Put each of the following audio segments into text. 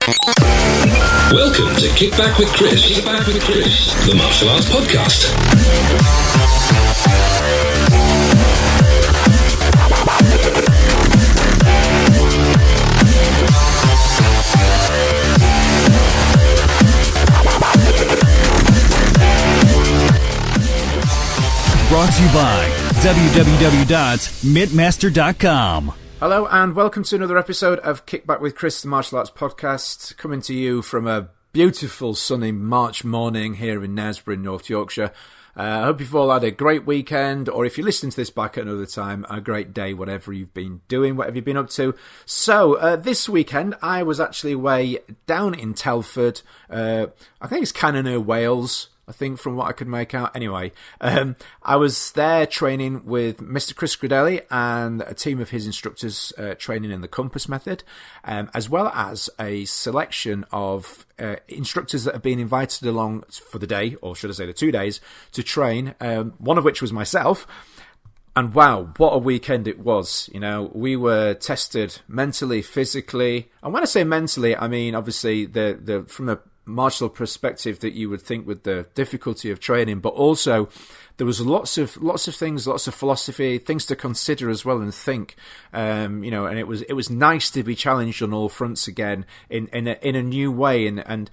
Welcome to Kick Back with Chris. Kick Back with Chris, the martial arts podcast. Brought to you by www.mittmaster.com. Hello and welcome to another episode of Kick Back with Chris, the martial arts podcast, coming to you from a beautiful sunny March morning here in Knaresborough, North Yorkshire. I hope you've all had a great weekend, or if you're listening to this back at another time, a great day, whatever you've been doing, whatever you've been up to. So, this weekend, I was actually away down in Telford. I think it's kind of near Wales, I think, from what I could make out. Anyway, I was there training with Mr. Chris Crudelli and a team of his instructors training in the Compass method, as well as a selection of instructors that have been invited along for the day, or should I say the 2 days, to train, one of which was myself. And wow, what a weekend it was. You know, we were tested mentally, physically. And when I say mentally, I mean, obviously, the from a martial perspective that you would think with the difficulty of training, but also there was lots of things, lots of philosophy, things to consider as well and think, you know, and it was nice to be challenged on all fronts again in a new way, and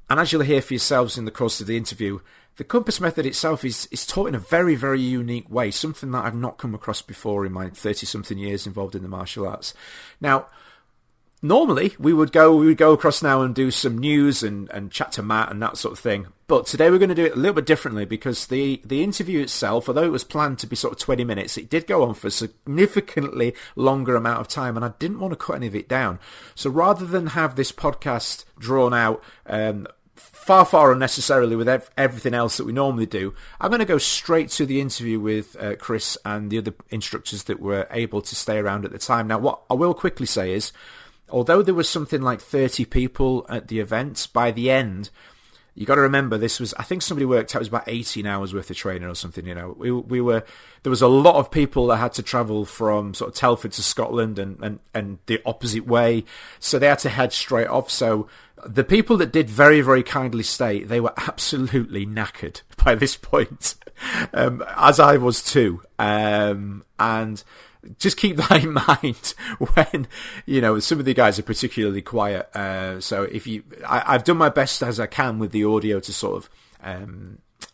as you'll hear for yourselves in the course of the interview, the Compass method itself is taught in a very, very unique way, something that I've not come across before in my 30-something years involved in the martial arts. Now, normally, we would go across now and do some news and chat to Matt and that sort of thing. But today we're going to do it a little bit differently because the interview itself, although it was planned to be sort of 20 minutes, it did go on for a significantly longer amount of time, and I didn't want to cut any of it down. So rather than have this podcast drawn out far unnecessarily with everything else that we normally do, I'm going to go straight to the interview with Chris and the other instructors that were able to stay around at the time. Now, what I will quickly say is, although there was something like 30 people at the event, by the end, you got to remember this was, I think somebody worked out it was about 18 hours worth of training or something. You know, there was a lot of people that had to travel from sort of Telford to Scotland and the opposite way, so they had to head straight off. So the people that did very, very kindly stay, they were absolutely knackered by this point, as I was too, and just keep that in mind when, you know, some of the guys are particularly quiet. So I've done my best as I can with the audio to sort of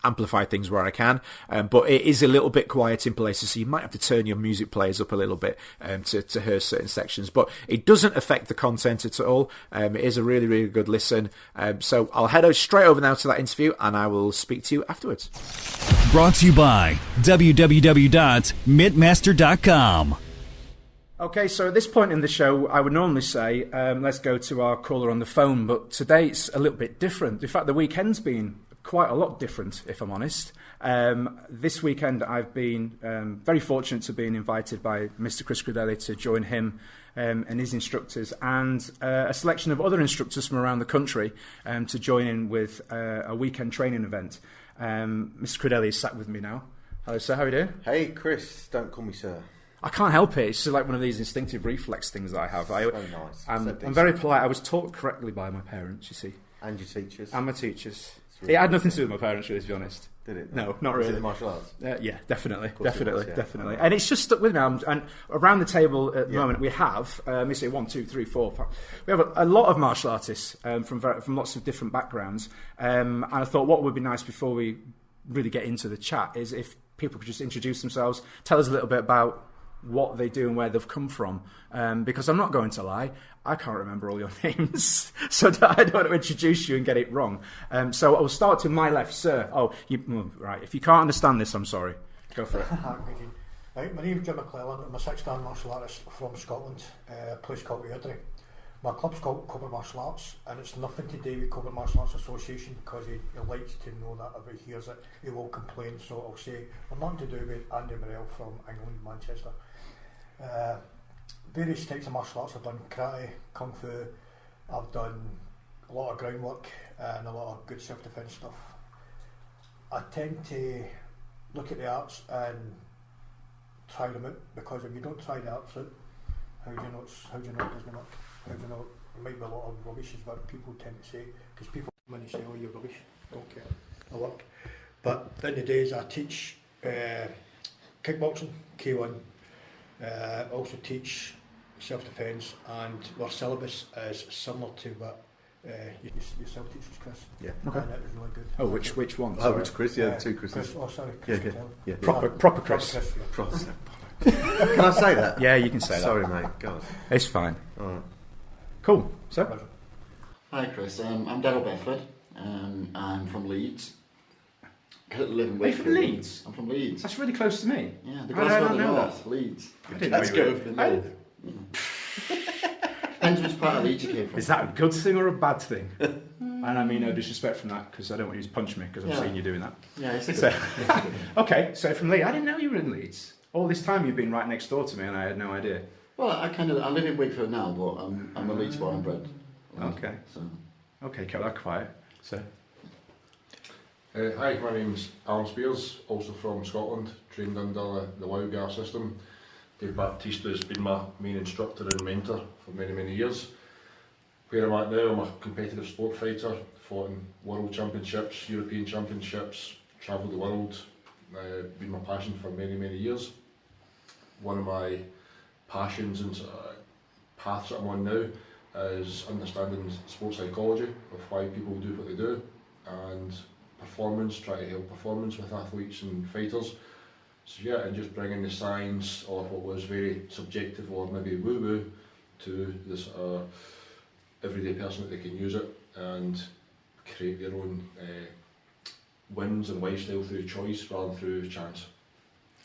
amplify things where I can, but it is a little bit quiet in places, so you might have to turn your music players up a little bit to hear certain sections, but it doesn't affect the content at all. It is a really, really good listen. So I'll head straight over now to that interview, and I will speak to you afterwards. Brought to you by www.mittmaster.com. Okay, so at this point in the show, I would normally say, let's go to our caller on the phone, but today it's a little bit different. In fact, the weekend's been quite a lot different, if I'm honest. This weekend, I've been very fortunate to being invited by Mr. Chris Crudelli to join him and his instructors, and a selection of other instructors from around the country to join in with a weekend training event. Mr. Crudelli is sat with me now. Hello, sir. How are you doing? Hey, Chris. Don't call me sir. I can't help it. It's just like one of these instinctive reflex things that I have. So nice. I'm very polite. I was taught correctly by my parents, you see. And your teachers. And my teachers. Really it had nothing to do with my parents, really, to be honest. Did it? No, not really. Was it the martial arts? Yeah, definitely. Yeah. Definitely. And it's just stuck with me. And around the table at the moment, we have, let me say 1, 2, 3, 4, 5. We have a lot of martial artists from lots of different backgrounds. And I thought what would be nice before we really get into the chat is if people could just introduce themselves, tell us a little bit about what they do and where they've come from, because I'm not going to lie, I can't remember all your names, so I don't want to introduce you and get it wrong. So I'll start to my left, sir. Right, if you can't understand this, I'm sorry. Go for it. Right, my name's Jim McClellan. I'm a 6-dan martial artist from Scotland, a place called Airdrie. My club's called Cobra Martial Arts, and it's nothing to do with Cobra Martial Arts Association, because he likes to know that if he hears it, he will complain. So I'll say, we're nothing to do with Andy Morrell from England, Manchester. Various types of martial arts. I've done karate, kung fu, I've done a lot of groundwork and a lot of good self-defense stuff. I tend to look at the arts and try them out, because if you don't try the arts out, how do you know it doesn't work? How do you know there might be a lot of rubbish is what people tend to say, because people come in and say, oh, you're rubbish, don't care, I work. But in the days I teach kickboxing, K1, also teach self-defence, and our syllabus is similar to what yourself teaches, Chris. Yeah. And it was really good. Oh, which one? Oh, which Chris? Yeah, two Chris's. Chris, oh, sorry, Chris. Yeah, Crudelli. yeah. Proper Chris. Chris, yeah. Props. Can I say that? Yeah, you can say that. Sorry, mate. God. It's fine. All right. Cool. So, Hi Chris, I'm Daryl Bethford. I'm from Leeds. I live in Are you from Wakefield. Leeds? I'm from Leeds. That's really close to me. Yeah, the How did I Glasgow not of the know North, Leeds. I didn't know Let's you go were- for the North. Depends which part of Leeds you came from. Is that a good thing or a bad thing? And I mean no disrespect from that, because I don't want you to punch me, because I've Yeah. seen you doing that. Yeah, it's a So, good. okay, so from Leeds. I didn't know you were in Leeds. All this time you've been right next door to me and I had no idea. Well, I live in Wakefield now, but I'm a Leeds born and bred. Okay. So, Okay, kept that quiet. So, Hi, my name's Alan Spears, also from Scotland, trained under the WOWGAR system. Dave Baptiste has been my main instructor and mentor for many, many years. Where I'm at now, I'm a competitive sport fighter, fought in world championships, European championships, travelled the world, been my passion for many, many years. One of my passions and paths that I'm on now is understanding sports psychology, of why people do what they do, and performance, try to help performance with athletes and fighters. So yeah, and just bringing the science of what was very subjective or maybe woo-woo to this everyday person that they can use it and create their own wins and lifestyle through choice rather than through chance.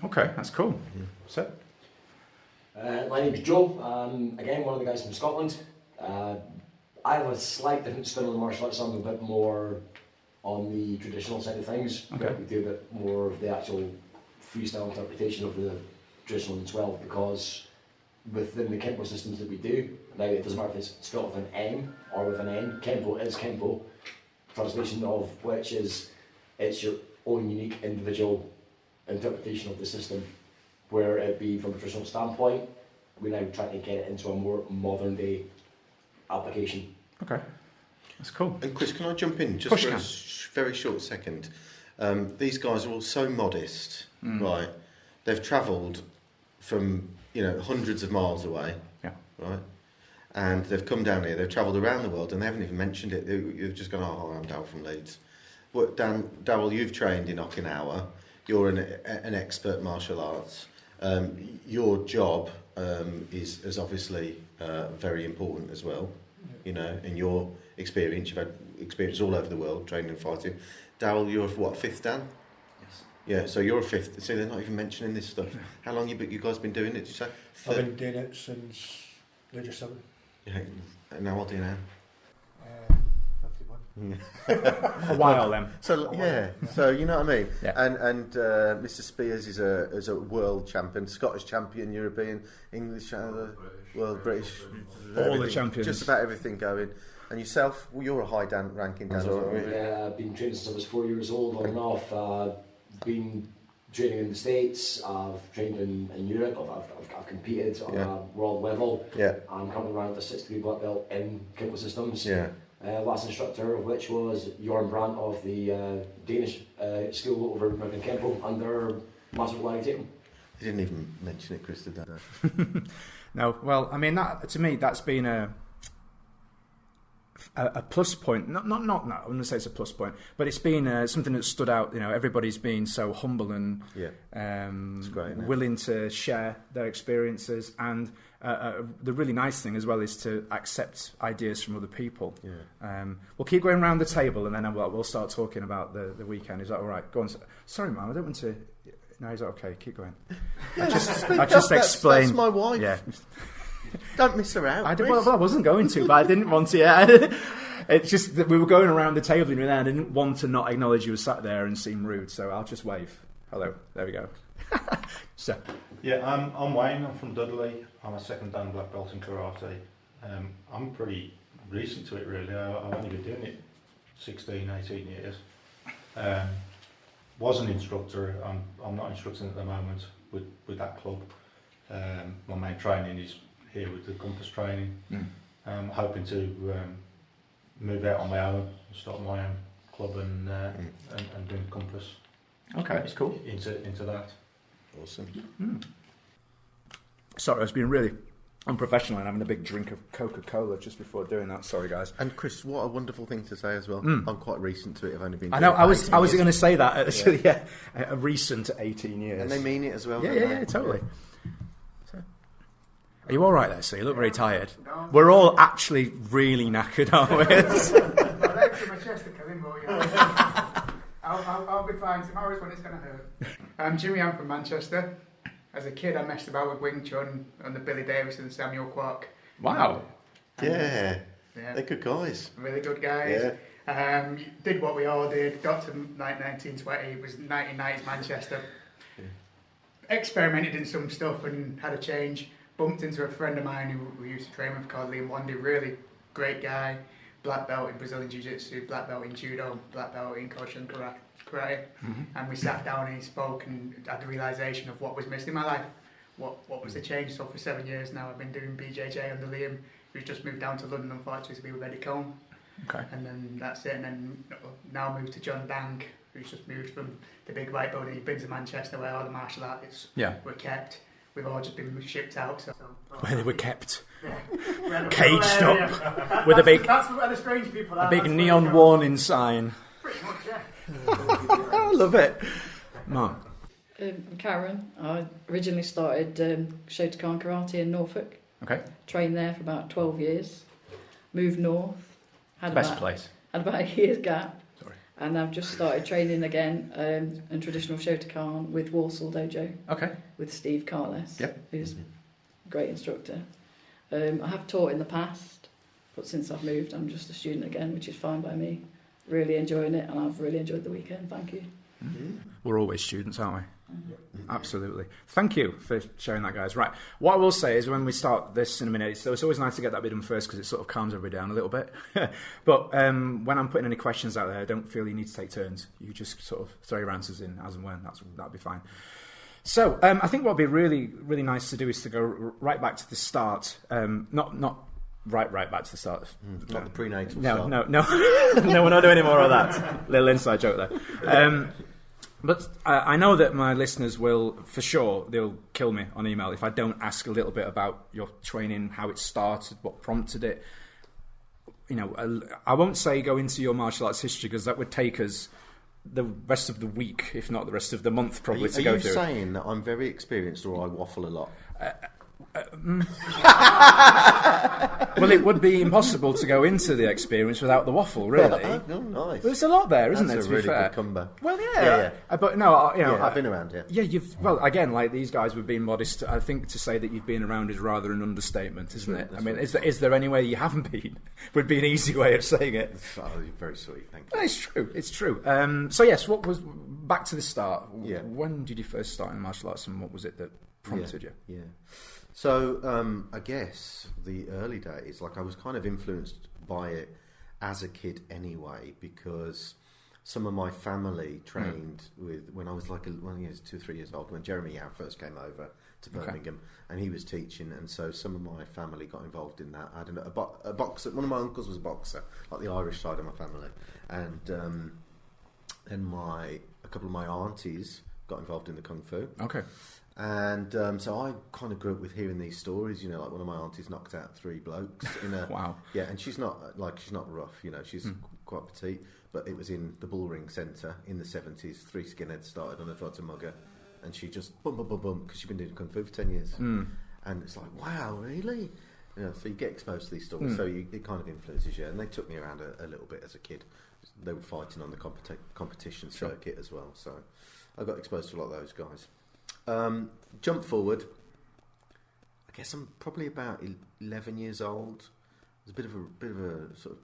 okay, that's cool. So, My name's Joe. Again, one of the guys from Scotland. I have a slight different spin on the martial arts. I'm a bit more on the traditional side of things. Okay. We do a bit more of the actual freestyle interpretation of the traditional 12, because within the Kempo systems that we do, now it doesn't matter if it's spelled with an M or with an N, Kempo is Kempo, translation of which is it's your own unique individual interpretation of the system, where it be from a traditional standpoint, we're now trying to get it into a more modern day application. okay, that's cool. And Chris, can I jump in just Push for can. a very short second? These guys are all so modest, right? They've travelled from hundreds of miles away, Yeah. right? And they've come down here. They've travelled around the world, and they haven't even mentioned it. They've just gone, "Oh, I'm Darryl from Leeds." But Darryl, you've trained in Okinawa. You're an expert martial arts. Your job is obviously very important as well. In your experience, you've had experience all over the world training and fighting. Darryl, you're a fifth Dan? Yes. Yeah, so you're a fifth. So they're not even mentioning this stuff. How long you guys been doing it? Did you say? I've been doing it since age of 7. Yeah, and how old are you now? 51. a while then. So yeah, so you know what I mean. Yeah. And Mr. Spears is a world champion, Scottish champion, European, English, world, British, All the everything, champions. just about everything going. And yourself, well, you're a high ranking Dan as well. Aren't you? I've been training since I was 4 years old, on and off. Been training in the States, I've trained in Europe, I've competed on a world level. Yeah. I'm currently ranked a 6th black belt in Kempo systems. Yeah. Last instructor of which was Jorn Brandt of the Danish school over in Kempo under Master Larry Tatum. You didn't even mention it, Chris, did that? No, well, I mean, that to me, that's been a plus point. Not. I wouldn't say it's a plus point, but it's been something that stood out. Everybody's been so humble and It's great, isn't it? willing to share their experiences. And the really nice thing as well is to accept ideas from other people. Yeah. We'll keep going around the table, and then we'll start talking about the weekend. Is that all right? Go on. Sorry, Mum, I don't want to. No, is that okay? Keep going. I just explained. That's my wife. Yeah. Don't miss her out. Well, I wasn't going to, but I didn't want to. Yeah. It's just that we were going around the table, and I didn't want to not acknowledge you were sat there and seem rude, so I'll just wave. Hello. There we go. So. Yeah, I'm Wayne. I'm from Dudley. I'm a 2nd Dan black belt in karate. I'm pretty recent to it, really. I've only been doing it 16, 18 years. Was an instructor. I'm not instructing at the moment with that club. My main training is here with the compass training. hoping to move out on my own, start my own club and bring Compass. Okay, that's cool. Into that. Awesome. Sorry, I was being really unprofessional and having a big drink of Coca-Cola just before doing that. Sorry, guys. And Chris, what a wonderful thing to say as well. I'm quite recent to it. I've only been. I know. doing I it was 18 going to years. say that. Actually, yeah, a recent 18 years. And they mean it as well. Yeah, don't yeah, they? yeah, totally. So, are you all right there? So you look very tired. No. We're all actually really knackered, aren't we? My chest are killing, but I'll be fine. Tomorrow's when it's going to hurt. I'm Jimmy. I'm from Manchester. As a kid, I messed about with Wing Chun and the Billy Davis and Samuel Kwok. Wow. Yeah. They're good guys. Really good guys. Yeah. Did what we all did. Got to 1920. It was 1990s Manchester. Yeah. Experimented in some stuff and had a change. Bumped into a friend of mine who we used to train with called Liam Wandy. Really great guy. Black belt in Brazilian Jiu-Jitsu, black belt in Judo, black belt in Koshin Karate. And we sat down and he spoke and had the realisation of what was missing in my life. What was the change? So for 7 years now I've been doing BJJ under Liam, who's just moved down to London unfortunately to be with Eddie Cohn. Okay. And then that's it. And then now moved to John Dang, who's just moved from the big white building. He's been to Manchester where all the martial artists were kept. We've all just been shipped out. So where they were kept. Yeah. Caged up with a big. That's where the strange people are. A big neon warning sign. Pretty much, yeah. I love it. Mark. Karen. I originally started Shotokan Karate in Norfolk. Okay. Trained there for about 12 years. Moved north. Best place. Had about a year's gap. Sorry. And I've just started training again in traditional Shotokan with Warsaw Dojo. Okay. With Steve Carles. Yep. Who's a great instructor. I have taught in the past, but since I've moved, I'm just a student again, which is fine by me. Really enjoying it, and I've really enjoyed the weekend. Thank you. Mm-hmm. We're always students, aren't we? Mm-hmm. Absolutely. Thank you for sharing that, guys. Right. What I will say is when we start this in a minute, so it's always nice to get that bit in first because it sort of calms everybody down a little bit. But when I'm putting any questions out there, I don't feel you need to take turns. You just sort of throw your answers in as and when. That'll be fine. So I think what would be really, really nice to do is to go right back to the start. Not right back to the start. Not the prenatal start. No, we're not doing any more of that. Little inside joke there. But I know that my listeners will, for sure, they'll kill me on email if I don't ask a little bit about your training, how it started, what prompted it. You know, I won't say go into your martial arts history because that would take us the rest of the week, if not the rest of the month, probably to go through. Are you saying that I'm very experienced or I waffle a lot? Well, it would be impossible to go into the experience without the waffle, really. Oh, nice. There's a lot there, isn't there? That's To a be really fair. good comeback. Well, yeah. But no, you know, I've been around. Yeah, you've. Well, again, like these guys were being modest. I think to say that you've been around is rather an understatement, isn't it? I mean, is there any way you haven't been? Would be an easy way of saying it. Oh, you're very sweet. Thank you. It's true. It's true. So yes, what was back to the start? Yeah. When did you first start in martial arts, and what was it that prompted you? Yeah. So I guess the early days, like I was kind of influenced by it as a kid anyway, because some of my family trained with when I was like 2 or 3 years old when Jeremy Yao first came over to Birmingham, and he was teaching, and so some of my family got involved in that. I don't know, a boxer. One of my uncles was a boxer, like the Irish side of my family, and a couple of my aunties got involved in the kung fu. Okay. And so I kind of grew up with hearing these stories, you know, like one of my aunties knocked out 3 blokes in a wow. Yeah, and she's not rough, you know, she's quite petite, but it was in the Bullring Centre in the 70s. 3 skinheads started on her, tried to mug her, and she just bum because she'd been doing kung fu for 10 years, and it's like, wow, really? You know, so you get exposed to these stories, so it kind of influences you. And they took me around a little bit as a kid. They were fighting on the competition circuit as well, so I got exposed to a lot of those guys. Jump forward. I guess I'm probably about 11 years old. It was a bit of a sort of,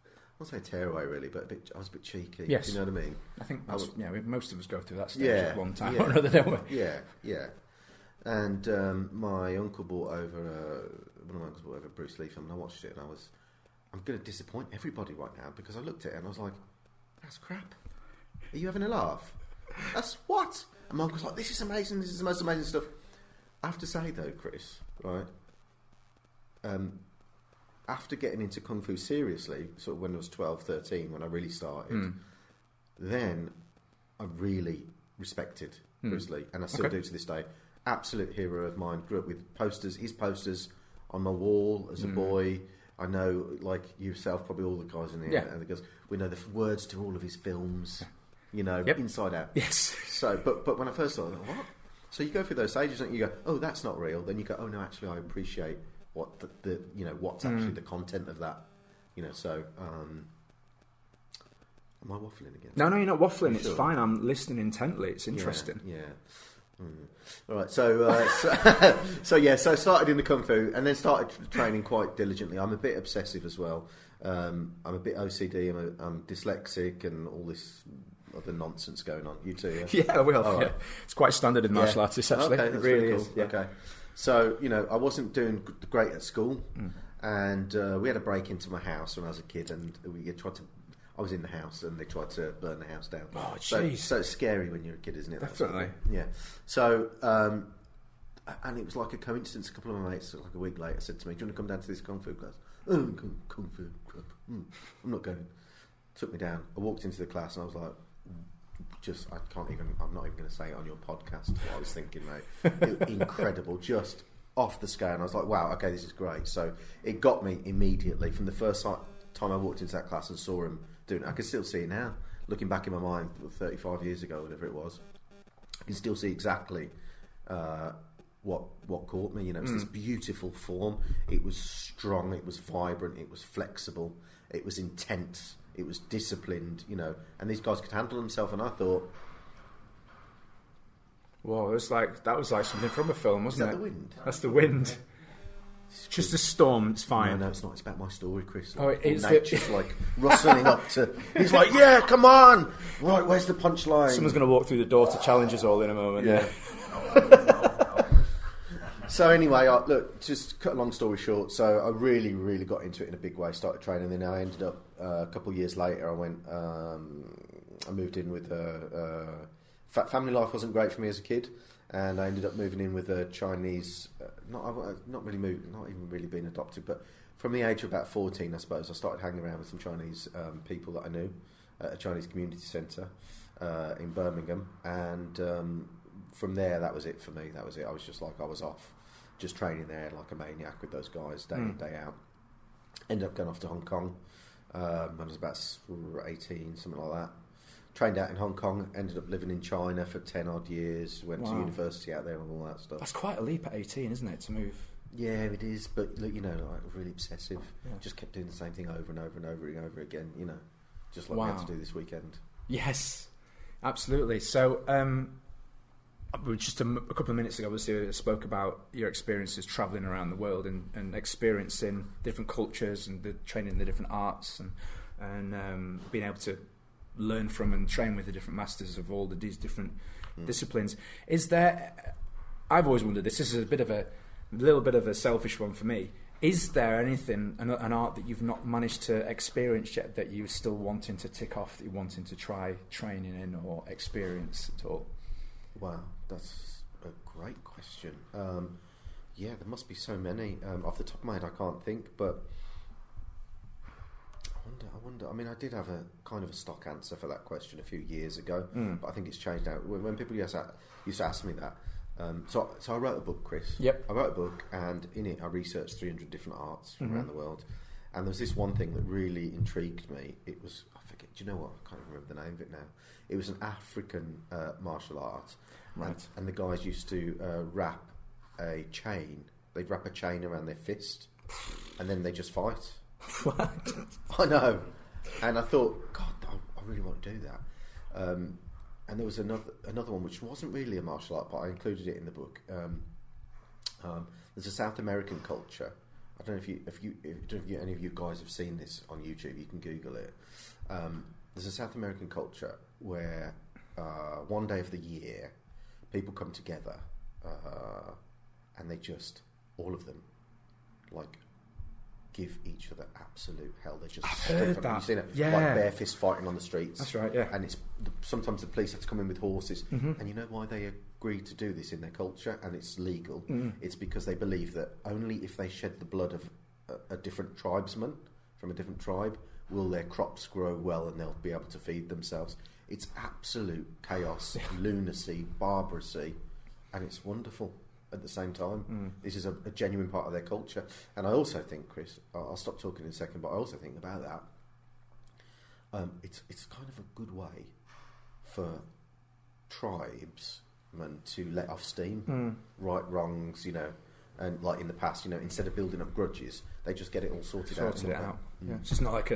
I won't say tearaway really, but I was a bit cheeky. Yes. Do you know what I mean? I think most of us go through that stage at one time or another, don't we? Yeah. And my uncle brought over one of my uncles brought over Bruce Lee film, and I watched it, and I'm going to disappoint everybody right now because I looked at it and I was like, that's crap. Are you having a laugh? That's what? And my uncle's like, this is amazing, this is the most amazing stuff. I have to say though, Chris, right, after getting into Kung Fu seriously, sort of when I was 12, 13, when I really started, then I really respected Bruce Lee, and I still do to this day. Absolute hero of mine. Grew up with his posters on my wall as a boy. I know, like yourself, probably all the guys in here, and the girls, we know the words to all of his films, inside out. Yes. So, but when I first started, what? So you go through those stages, and you go, oh, that's not real. Then you go, oh no, actually, I appreciate what the what's actually the content of that. So. Am I waffling again? No, you're not waffling. It's fine. I'm listening intently. It's interesting. Yeah. All right. So I started in the Kung Fu and then started training quite diligently. I'm a bit obsessive as well. I'm a bit OCD. I'm dyslexic and all this other nonsense going on. You too? Yeah, well, right. It's quite standard in martial arts, actually. Okay, that's it really really cool. is. Yeah. Okay. So, I wasn't doing great at school, and we had a break into my house when I was a kid, and I was in the house, and they tried to burn the house down. Oh, jeez. So it's scary when you're a kid, isn't it? Definitely. Yeah. So, and it was like a coincidence. A couple of my mates, like a week later, said to me, "Do you want to come down to this Kung Fu class?" Oh, Kung Fu club. I'm not going. Took me down. I walked into the class, and I was like, I'm not even going to say it on your podcast what I was thinking, mate. Incredible, just off the scale. And I was like, wow, okay, this is great. So it got me immediately from the first time I walked into that class and saw him doing it. I can still see it now, looking back in my mind 35 years ago, whatever it was. I can still see exactly what caught me. It was this beautiful form. It was strong, it was vibrant, it was flexible, it was intense, it was disciplined, and these guys could handle themselves. And I thought, whoa, that was like something from a film, wasn't it? Is that the wind? That's the wind. It's just a storm. It's fine. No, it's not. It's about my story, Chris. Oh, it is. Nature's like rustling up to. He's like, yeah, come on. Right, where's the punchline? Someone's going to walk through the door to challenge us all in a moment. Yeah. So anyway, look, just cut a long story short. So I really, really got into it in a big way. Started training, and then I ended up a couple of years later. I moved in with family life wasn't great for me as a kid, and I ended up moving in with a Chinese. Not even really being adopted, but from the age of about 14, I suppose, I started hanging around with some Chinese people that I knew at a Chinese community centre in Birmingham, and from there, that was it for me. That was it. I was just like, I was off, just training there like a maniac with those guys day in, day out. Ended up going off to Hong Kong when I was about 18, something like that. Trained out in Hong Kong, ended up living in China for 10 odd years, went to university out there and all that stuff. That's quite a leap at 18, isn't it, to move? Yeah, it is, but like really obsessive. Yeah. Just kept doing the same thing over and over and over and over again, just like we had to do this weekend. Yes, absolutely. So, just a couple of minutes ago, obviously, I spoke about your experiences travelling around the world and experiencing different cultures and training the different arts and being able to learn from and train with the different masters of all these different disciplines. Is there? I've always wondered this. This is a little bit of a selfish one for me. Is there anything, an art that you've not managed to experience yet that you're still wanting to tick off, that you're wanting to try training in or experience at all? Wow, that's a great question. Yeah, there must be so many. Off the top of my head, I can't think, but I wonder. I mean, I did have a kind of a stock answer for that question a few years ago, but I think it's changed now. When people used to ask me that, so I wrote a book, Chris. Yep. I wrote a book, and in it I researched 300 different arts from around the world, and there was this one thing that really intrigued me. It was, I forget, do you know what? I can't remember the name of it now. It was an African martial art, right? And the guys used to wrap a chain. They'd wrap a chain around their fist, and then they just fight. What? I know, and I thought, God, I really want to do that. And there was another one which wasn't really a martial art, but I included it in the book. There's a South American culture. I don't know if any of you guys have seen this on YouTube. You can Google it. There's a South American culture where one day of the year people come together and they just, all of them, like, give each other absolute hell. They're just... I've heard that. You've seen it? Yeah. Like bare fist fighting on the streets. That's right, yeah. And it's sometimes the police have to come in with horses. And you know why they agree to do this in their culture and it's legal? It's because they believe that only if they shed the blood of a different tribesman from a different tribe, will their crops grow well and they'll be able to feed themselves? It's absolute chaos, lunacy, barbarism, and it's wonderful at the same time. This is a genuine part of their culture. And I also think, Chris, I'll stop talking in a second, but I also think about that, it's kind of a good way for tribesmen to let off steam, right wrongs, and like in the past, instead of building up grudges, they just get it all sorted out. Yeah. It's just not like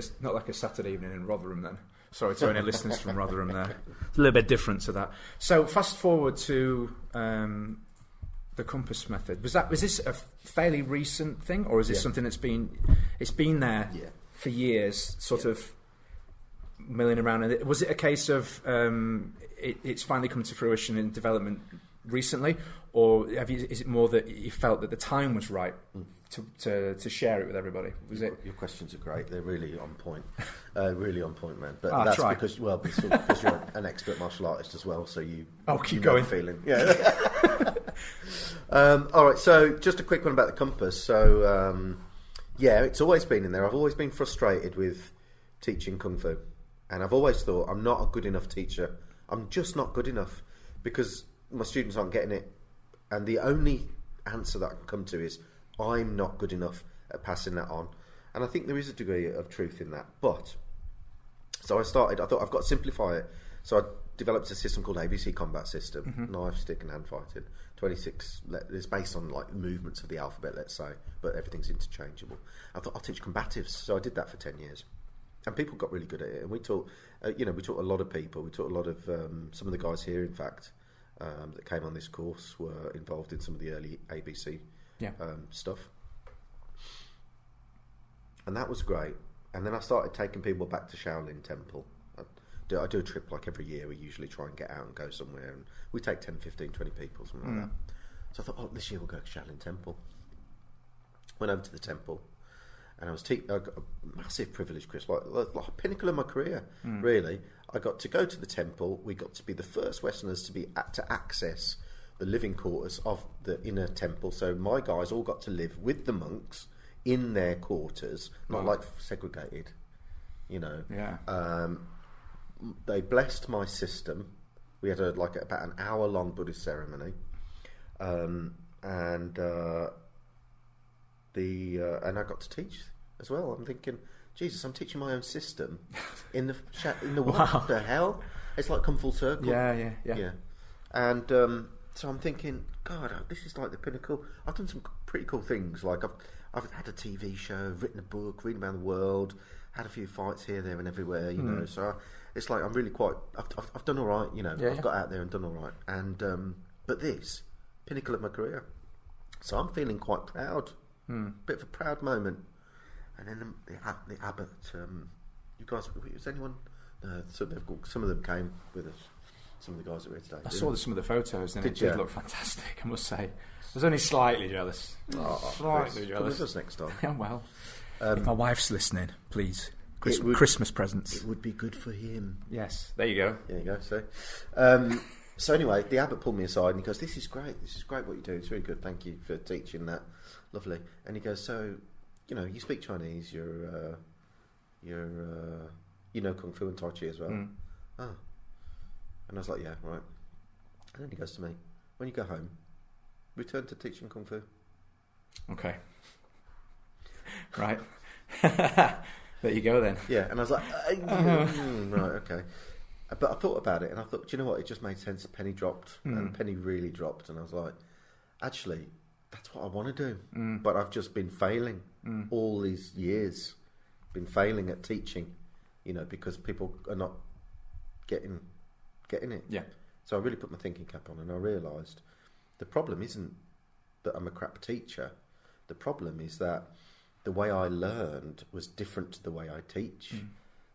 a Saturday evening in Rotherham then. Sorry to any listeners from Rotherham there. It's a little bit different to that. So fast forward to the compass method. Was this a fairly recent thing, or is this something that's been there for years, sort of milling around? And was it a case of it's finally come to fruition in development recently, or is it more that you felt that the time was right to share it with everybody? Was it? Your questions are great. They're really on point. Really on point, man. But that's because you're an expert martial artist as well, so you keep going. Feeling. Yeah. All right. So just a quick one about the compass. So it's always been in there. I've always been frustrated with teaching kung fu, and I've always thought I'm not a good enough teacher. I'm just not good enough because my students aren't getting it, and the only answer that I can come to is I'm not good enough at passing that on. And I think there is a degree of truth in that. But so I thought I've got to simplify it. So I developed a system called ABC Combat System, knife, stick and hand fighting. 26 it's based on like movements of the alphabet, let's say, but everything's interchangeable. I thought I'll teach combatives, so I did that for 10 years. And people got really good at it. And we taught a lot of people. We taught a lot of some of the guys here, in fact, that came on this course were involved in some of the early ABC stuff. And that was great. And then I started taking people back to Shaolin Temple. I do a trip like every year. We usually try and get out and go somewhere, and we take 10, 15, 20 people, something like that. So I thought, this year we'll go to Shaolin Temple. Went over to the temple, and I got a massive privilege, Chris, like a pinnacle of my career, really. I got to go to the temple. We got to be the first Westerners to access the living quarters of the inner temple. So my guys all got to live with the monks in their quarters, not like segregated, They blessed my system. We had about an hour-long Buddhist ceremony, and I got to teach as well. I'm thinking, Jesus, I'm teaching my own system in the what the hell? It's like come full circle. Yeah. And so I'm thinking, God, this is like the pinnacle. I've done some pretty cool things. Like I've had a TV show, written a book, reading around the world, had a few fights here, there, and everywhere. You know, so it's like I'm really quite. I've done all right. I've got out there and done all right. And but this pinnacle of my career, so I'm feeling quite proud. Bit of a proud moment. And then the abbot, you guys, was anyone? So some of them came with us. Some of the guys that were here today. I saw some of the photos, and it did look fantastic, I must say. I was only slightly jealous. Slightly jealous. Come with us next time. Yeah, well, if my wife's listening, please. Christmas presents. It would be good for him. Yes, there you go. There you go. So anyway, the abbot pulled me aside and he goes, "This is great. This is great what you do. It's really good. Thank you for teaching that. Lovely." And he goes, "So, you speak Chinese. You know Kung Fu and Tai Chi as well." Oh. And I was like, "Yeah, right." And then he goes to me, "When you go home, return to teaching Kung Fu." Okay. Right. There you go then. Yeah, and I was like, right, okay. But I thought about it, and I thought, do you know what? It just made sense. A penny dropped, and the penny really dropped, and I was like, actually, that's what I want to do. But I've just been failing all these years, been failing at teaching, because people are not getting it. Yeah. So I really put my thinking cap on, and I realised the problem isn't that I'm a crap teacher. The problem is that the way I learned was different to the way I teach.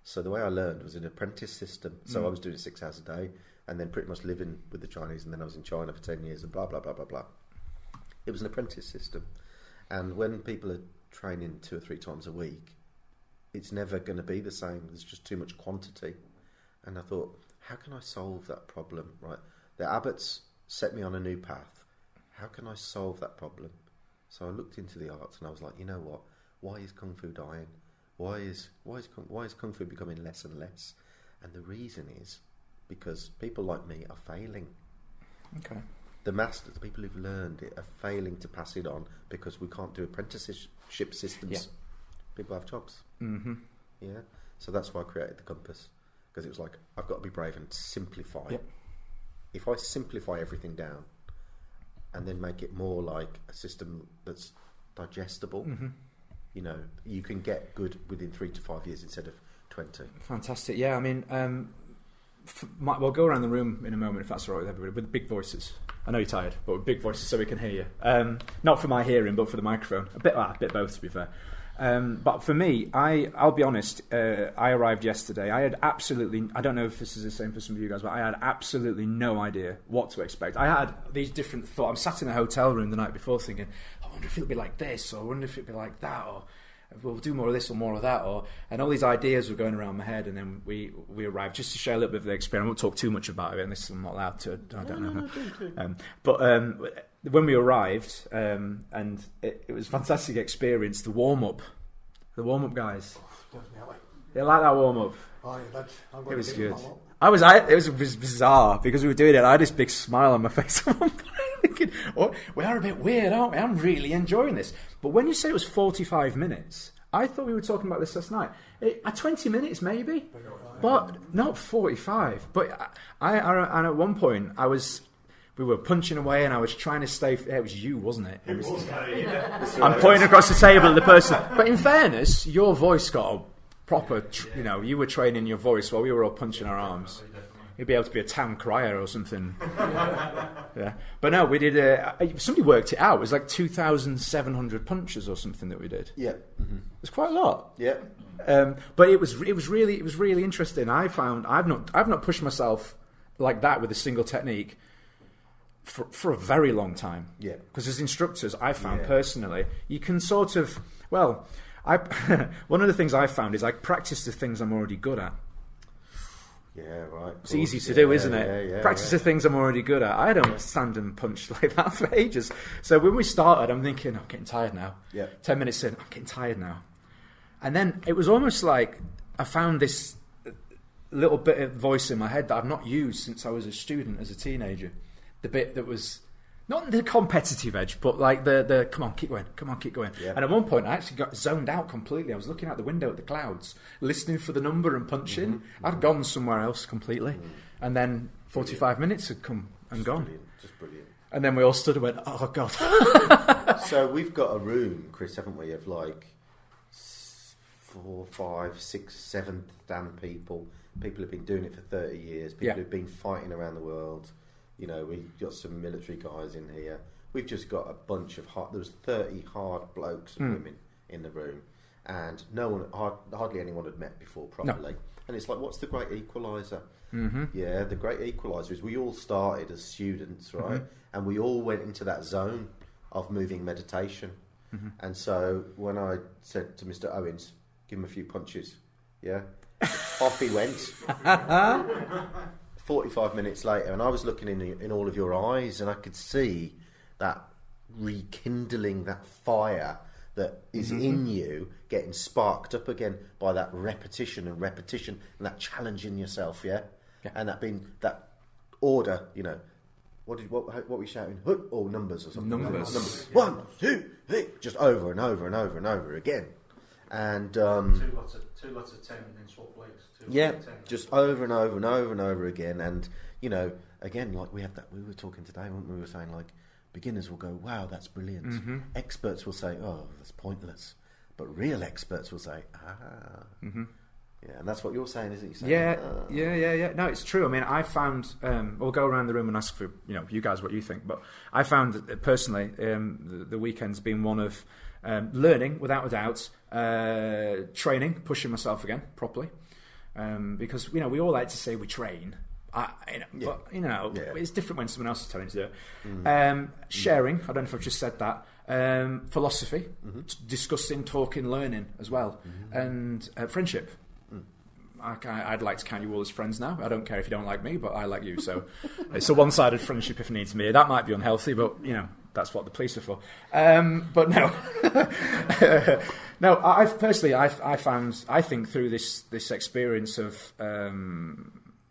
So the way I learned was an apprentice system. So I was doing it 6 hours a day and then pretty much living with the Chinese, and then I was in China for 10 years and blah, blah, blah, blah, blah. It was an apprentice system. And when people are training 2 or 3 times a week, it's never going to be the same. There's just too much quantity. And I thought, how can I solve that problem? Right? The abbots set me on a new path. How can I solve that problem? So I looked into the arts and I was like, you know what? why is Kung Fu dying? Why is Kung Fu becoming less and less? And the reason is because people like me are failing. Okay. The masters, the people who've learned it, are failing to pass it on because we can't do apprenticeship systems. Yeah. People have jobs. Mm-hmm. Yeah. So that's why I created the compass, because it was like, I've got to be brave and simplify. Yep. If I simplify everything down and then make it more like a system that's digestible, you know, you can get good within 3 to 5 years instead of 20. Fantastic. Yeah, I mean, we'll go around the room in a moment, if that's all right with everybody, with big voices. I know you're tired, but with big voices so we can hear you. Not for my hearing, but for the microphone. A bit both, to be fair. But for me, I'll be honest, I arrived yesterday. I had absolutely, I don't know if this is the same for some of you guys, but I had absolutely no idea what to expect. I had these different thoughts. I'm sat in a hotel room the night before thinking, I wonder if it'll be like this, or I wonder if it'll be like that, or we'll do more of this or more of that, and all these ideas were going around my head. And then we arrived. Just to share a little bit of the experience, I won't talk too much about it, and this I'm not allowed to. I don't know. But when we arrived, and it was a fantastic experience. The warm up guys. Definitely. They like that warm up. Oh, yeah, It was good. It was bizarre because we were doing it. I had this big smile on my face. Thinking, oh, we are a bit weird, aren't we? I'm really enjoying this. But when you say it was 45 minutes, I thought we were talking about this last night. 20 minutes maybe, but not 45. But I and at one point we were punching away, and I was trying to stay. It was you, wasn't it? It was. I'm pointing across the table at the person. But in fairness, your voice got a proper. You were training your voice while we were all punching our arms. You'd be able to be a town crier or something. Yeah. But no, we did. Somebody worked it out. It was like 2,700 punches or something that we did. Yeah. Mm-hmm. It's quite a lot. Yeah. But it was really interesting. I found I've not pushed myself like that with a single technique for a very long time. Yeah. Because as instructors, I found personally, you can sort of one of the things I found is I practice the things I'm already good at. Yeah, right. It's easy to do, isn't it? Yeah, Practice the things I'm already good at. I don't stand and punch like that for ages. So when we started, I'm thinking, I'm getting tired now. Yeah. 10 minutes in, I'm getting tired now. And then it was almost like I found this little bit of voice in my head that I've not used since I was a student, as a teenager. The bit that was not the competitive edge, but like the come on, keep going. Yeah. And at one point, I actually got zoned out completely. I was looking out the window at the clouds, listening for the number and punching. Mm-hmm. I'd gone somewhere else completely. And then 45 minutes had come and gone. Just brilliant. And then we all stood and went, oh, God. So we've got a room, Chris, haven't we, of like 4, 5, 6, 7 Dan people. People who've been doing it for 30 years. People who've been fighting around the world. You know, we've got some military guys in here. We've just got a bunch of there was 30 hard blokes and women in the room, and hardly anyone had met before properly. No. And it's like, what's the great equaliser? Mm-hmm. Yeah, the great equaliser is we all started as students, right? Mm-hmm. And we all went into that zone of moving meditation. Mm-hmm. And so when I said to Mr. Owens, give him a few punches, off he went. 45 minutes later, and I was looking in all of your eyes, and I could see that rekindling, that fire that is in you getting sparked up again by that repetition and that challenging yourself, and that being that order, what were you shouting? Or numbers or something? Numbers. 1, 2, 3, just over and over and over and over again. And two lots of 10 and then swap legs. Just over and over and over and over again. And again, like we were talking today, weren't we? We were saying like beginners will go, wow, that's brilliant. Mm-hmm. Experts will say, oh, that's pointless. But real experts will say, yeah, and that's what you're saying, isn't it? Yeah. No, it's true. I mean, I found we'll go around the room and ask for you guys what you think, but I found that personally the weekend's been one of learning without a doubt, training, pushing myself again properly. Because we all like to say we train, but it's different when someone else is telling you to do it. Sharing, I don't know if I've just said that. Philosophy, discussing, talking, learning as well, and friendship. I'd like to count you all as friends now. I don't care if you don't like me, but I like you. So it's a one-sided friendship if it needs to be. That might be unhealthy, but that's what the police are for. But no, no. I think through this experience of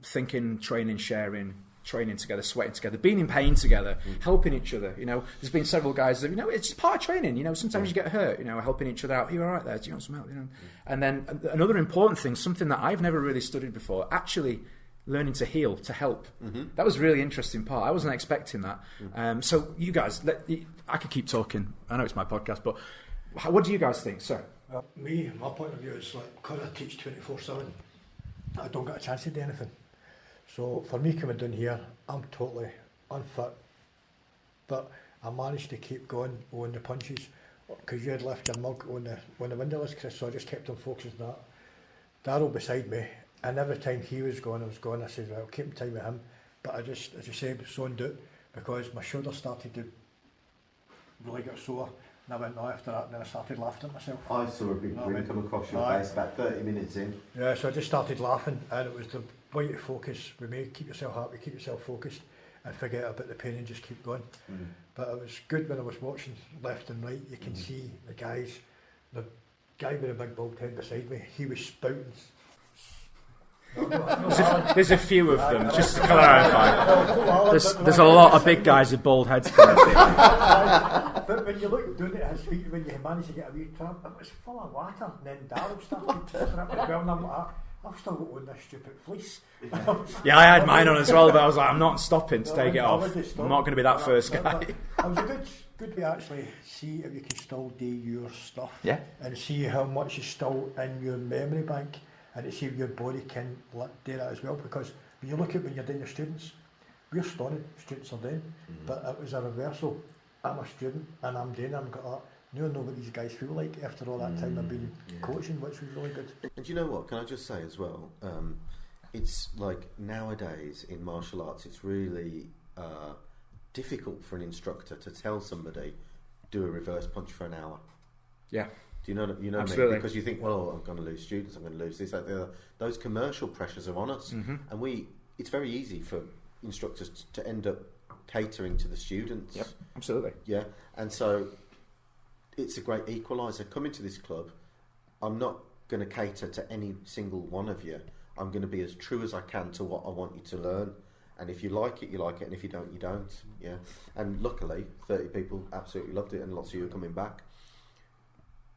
thinking, training, sharing, training together, sweating together, being in pain together, helping each other. There's been several guys that it's part of training. Sometimes you get hurt. Helping each other out. Are you all right there? Do you want some help? And then another important thing, something that I've never really studied before, actually learning to heal, to help. That was a really interesting part. I wasn't expecting that. So you guys, I could keep talking. I know it's my podcast, but what do you guys think, sir? My point of view is because I teach 24/7, I don't get a chance to do anything. So for me coming down here, I'm totally unfit, but I managed to keep going on the punches because you had left your mug on the windowless, Chris. So I just kept on focusing on that. Darryl beside me, and every time he was going, I said, right, I'll keep in time with him. But I just, as you say, zoned out because my shoulder started to really get sore. And I went, no, after that, and then I started laughing at myself. I saw a big grin come across your face about 30 minutes in. Yeah, so I just started laughing, and it was the way to focus with me. Keep yourself happy, keep yourself focused, and forget about the pain and just keep going. But it was good when I was watching left and right. You can see the guys. The guy with the big bald head beside me, he was spouting. There's a few of them, just to clarify. There's a lot of big guys with bald heads. But when you look down at his feet, when you manage to get a wee tramp, it was full of water. And then Darryl started pissing up as well, and I'm like, I've still got on this stupid fleece. Yeah, I had mine on as well, but I was like, I'm not stopping to take it off. I'm not going to be that first guy. It was a good to actually see if you can still do your stuff. Yeah. And see how much is still in your memory bank, and to see if your body can do that as well. Because when you look at when you're doing your students, we're stunning, students are doing, but it was a reversal. I'm a student and I'm doing it, I'm got that. You know what these guys feel like after all that time I've been coaching, which was really good. And you know what, can I just say as well, it's like nowadays in martial arts, it's really difficult for an instructor to tell somebody, do a reverse punch for an hour. Yeah. Do you know what I mean? Because you think, well, I'm going to lose students, I'm going to lose this, that, the other. Those commercial pressures are on us. And it's very easy for instructors to end up catering to the students. Yep, absolutely. Yeah, and so it's a great equaliser. Coming to this club, I'm not going to cater to any single one of you. I'm going to be as true as I can to what I want you to learn. And if you like it, you like it, and if you don't, you don't. Yeah. And luckily, 30 people absolutely loved it, and lots of you are coming back.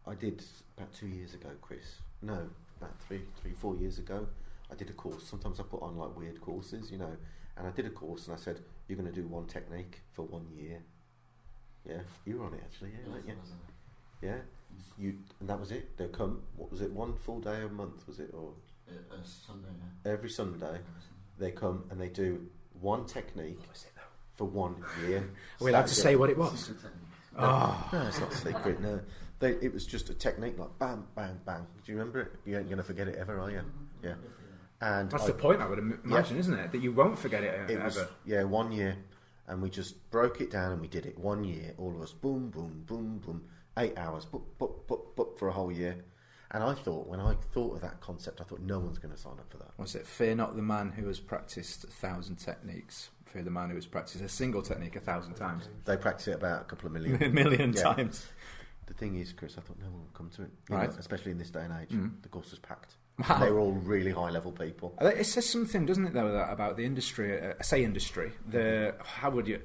I did about 2 years ago, Chris. No, about 4 years ago. I did a course. Sometimes I put on like weird courses, And I did a course, and I said, "You're going to do one technique for 1 year." Yeah, you were on it actually. Yeah, weren't you? Yeah. And that was it. They'll come. What was it? One full day a month was it, or Sunday? Every Sunday, they come and they do one technique for 1 year. Are we allowed to say what it was? No, it's not secret. No, it was just a technique like bang, bang, bang. Do you remember it? You ain't going to forget it ever, are you? Yeah. And that's the point, I would imagine, isn't it? That you won't forget it ever. Was, 1 year, and we just broke it down and we did it 1 year. All of us, boom, boom, boom, boom, 8 hours, boop, for a whole year. And I thought, when I thought of that concept, I thought no one's going to sign up for that. Was it fear not the man who has practiced 1,000 techniques? Fear the man who has practiced a single technique 1,000 times. They practice it about a couple of million. Times. The thing is, Chris, I thought no one would come to it. Right. Especially in this day and age. The course was packed. Wow. They were all really high level people. It says something, doesn't it, though, about the industry? How would you?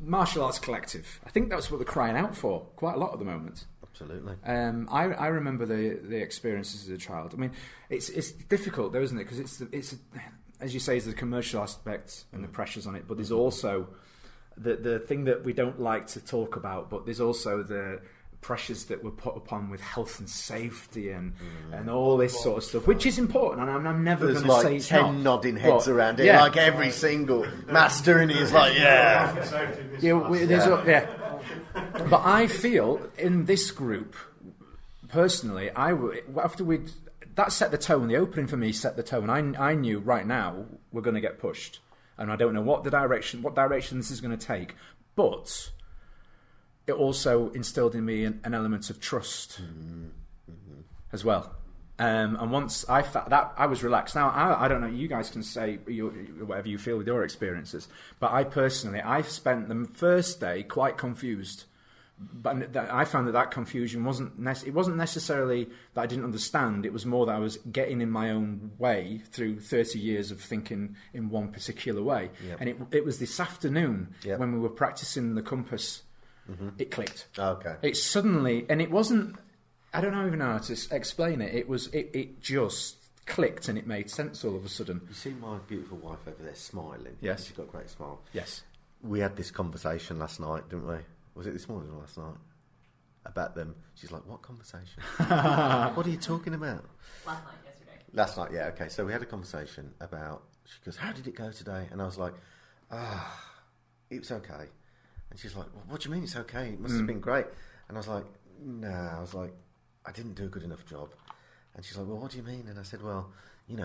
Martial Arts Collective. I think that's what they're crying out for quite a lot at the moment. Absolutely. I remember the experiences as a child. I mean, it's difficult, though, isn't it? Because it's as you say, is the commercial aspect and the pressures on it, but there's also the thing that we don't like to talk about. But there's also the pressures that were put upon with health and safety and all this sort of stuff, which is important, and I'm never going to say it's not. There's like 10 nodding heads around it, like every single master, and he's like, But I feel in this group, personally, that set the tone. The opening for me set the tone. I knew right now we're going to get pushed, and I don't know what direction this is going to take, but it also instilled in me an element of trust as well. And once I found that, I was relaxed. Now, I don't know, you guys can say whatever you feel with your experiences, but I spent the first day quite confused. But I found that confusion wasn't necessarily that I didn't understand. It was more that I was getting in my own way through 30 years of thinking in one particular way. Yep. And it was this afternoon when we were practicing the compass, it clicked. Okay. It suddenly, and it wasn't, I don't even know how to explain it. It just clicked and it made sense all of a sudden. You see my beautiful wife over there smiling? Yes. She's got a great smile. Yes. We had this conversation last night, didn't we? Was it this morning or last night? About them. She's like, what conversation? What are you talking about? Last night, yesterday. Last night, yeah, okay. So we had a conversation about, she goes, how did it go today? And I was like, it was okay. And she's like, well, what do you mean it's okay? It must have been great. And I was like, nah, I didn't do a good enough job. And she's like, well, what do you mean? And I said, well, it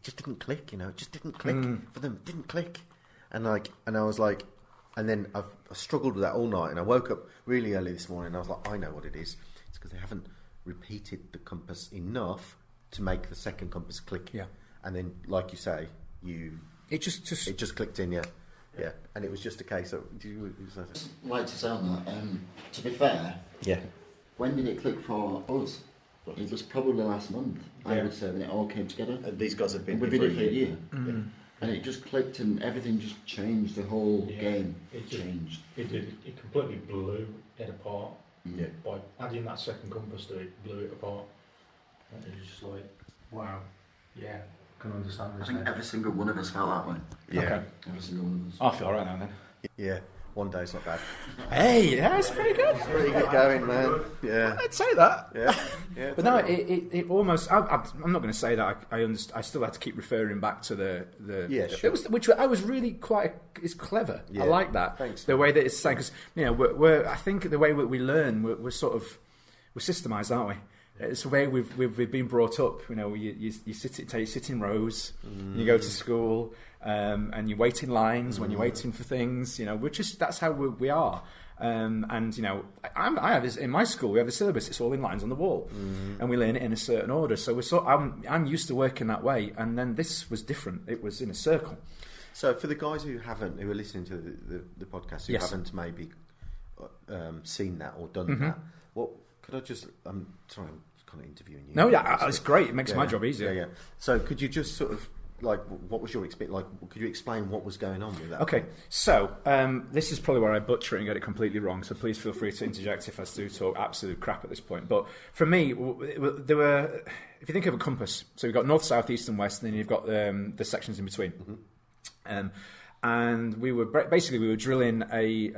just didn't click, it just didn't click for them. It didn't click. And I was like, and then I struggled with that all night, and I woke up really early this morning, and I was like, I know what it is. It's because they haven't repeated the compass enough to make the second compass click. Yeah. And then, like you say, it just clicked in, yeah. And it was just a case of. I'd like to say on that. To be fair, when did it click for us? It was probably last month. I would say when it all came together. And these guys have been. We've been here for a year. And it just clicked and everything just changed. The whole game changed. It did. It completely blew it apart. Yeah. By adding that second compass to it, blew it apart. And it was just like, wow. Yeah, I can understand this. I think every single one of us felt that way. Yeah. Okay. Every single one of us. I feel alright now then. Yeah. One day's not bad. Hey, yeah, it's pretty good. It's pretty good going, man. Yeah. I'd say that. Yeah. But no, it almost. I'm not going to say that. I still had to keep referring back to the. Yeah, sure. Which I was really quite. It's clever. Yeah. I like that. Thanks. The way that it's saying, because I think the way we learn, we're systemised, aren't we? It's the way we've been brought up. You sit in rows. You go to school. And you wait in lines when you're waiting for things. That's how we are. I have this in my school. We have a syllabus. It's all in lines on the wall, and we learn it in a certain order. So I'm used to working that way. And then this was different. It was in a circle. So for the guys who are listening to the podcast, who haven't maybe seen that or done that, what could I just? I'm sorry, I'm kind of interviewing you. No, it's great. It makes my job easier. Yeah. So could you just sort of. What was your experience? Could you explain what was going on with that? Okay, so this is probably where I butcher it and get it completely wrong. So please feel free to interject if I do talk absolute crap at this point. But for me, there were. If you think of a compass, so you've got north, south, east, and west, and then you've got the sections in between. And we were drilling a.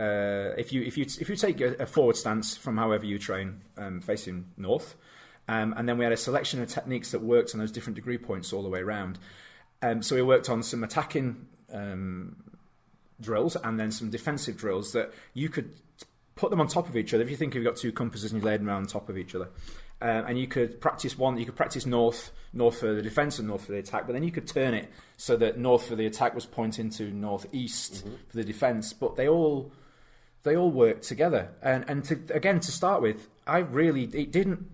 If you take a forward stance from however you train, facing north, and then we had a selection of techniques that worked on those different degree points all the way around. So we worked on some attacking drills and then some defensive drills that you could put them on top of each other. If you think you've got two compasses and you laid them around on top of each other, and you could practice north for the defence and north for the attack, but then you could turn it so that north for the attack was pointing to northeast for the defence. But they all worked together. And to start with, it didn't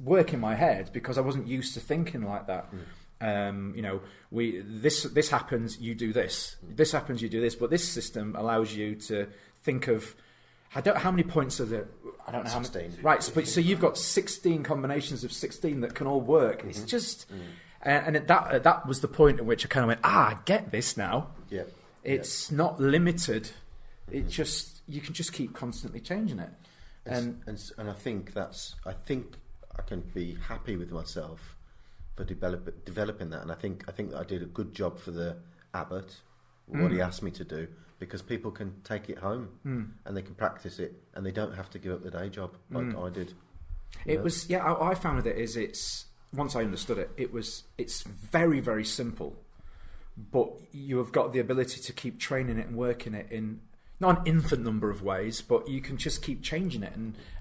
work in my head because I wasn't used to thinking like that. This happens, you do this. This happens, you do this. But this system allows you to think of how many points are there. I don't know 16. how many. Right, so you've got 16 combinations of 16 that can all work. It's just, and that was the point at which I kind of went, I get this now. Yeah. It's not limited. It just you can just keep constantly changing it. And I think I can be happy with myself for developing that, and I think that I did a good job for the abbot, what he asked me to do, because people can take it home and they can practice it, and they don't have to give up the day job like I did. It was I found with it is it's once I understood it, it's very, very simple, but you have got the ability to keep training it and working it in. Not an infinite number of ways, but you can just keep changing it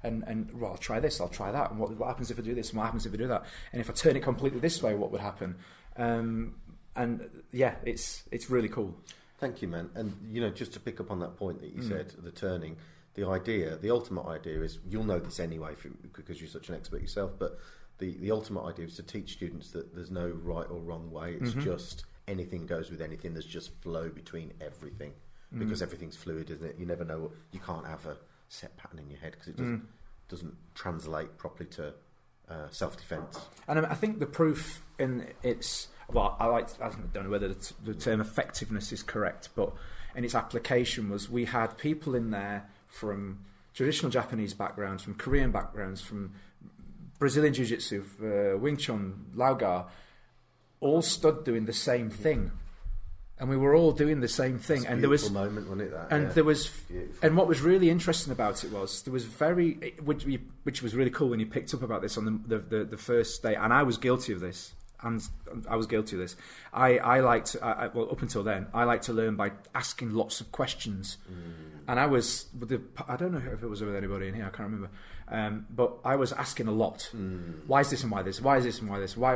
and well, I'll try this, I'll try that, and what happens if I do this, and what happens if I do that, and if I turn it completely this way, what would happen? It's really cool. Thank you, man. And just to pick up on that point that you said, the turning. the ultimate idea is, you'll know this anyway because you're such an expert yourself, but the ultimate idea is to teach students that there's no right or wrong way. It's just anything goes with anything. There's just flow between everything because everything's fluid, isn't it? You never know. You can't have a set pattern in your head because it doesn't translate properly to self-defense. And I think the proof in its, well, I don't know whether the term effectiveness is correct, but in its application was, we had people in there from traditional Japanese backgrounds, from Korean backgrounds, from Brazilian Jiu-Jitsu, Wing Chun, Laogar, all stood doing the same thing. And we were all doing the same thing. And there was a moment, wasn't it? There was, and what was really interesting about it was there was which was really cool when you picked up about this on the first day. And I was guilty of this. And I was guilty of this. I liked, well, up until then, I liked to learn by asking lots of questions. And I was, I don't know if it was with anybody in here, I can't remember. But I was asking a lot. Why is this and why this? Why is this and why this? Why?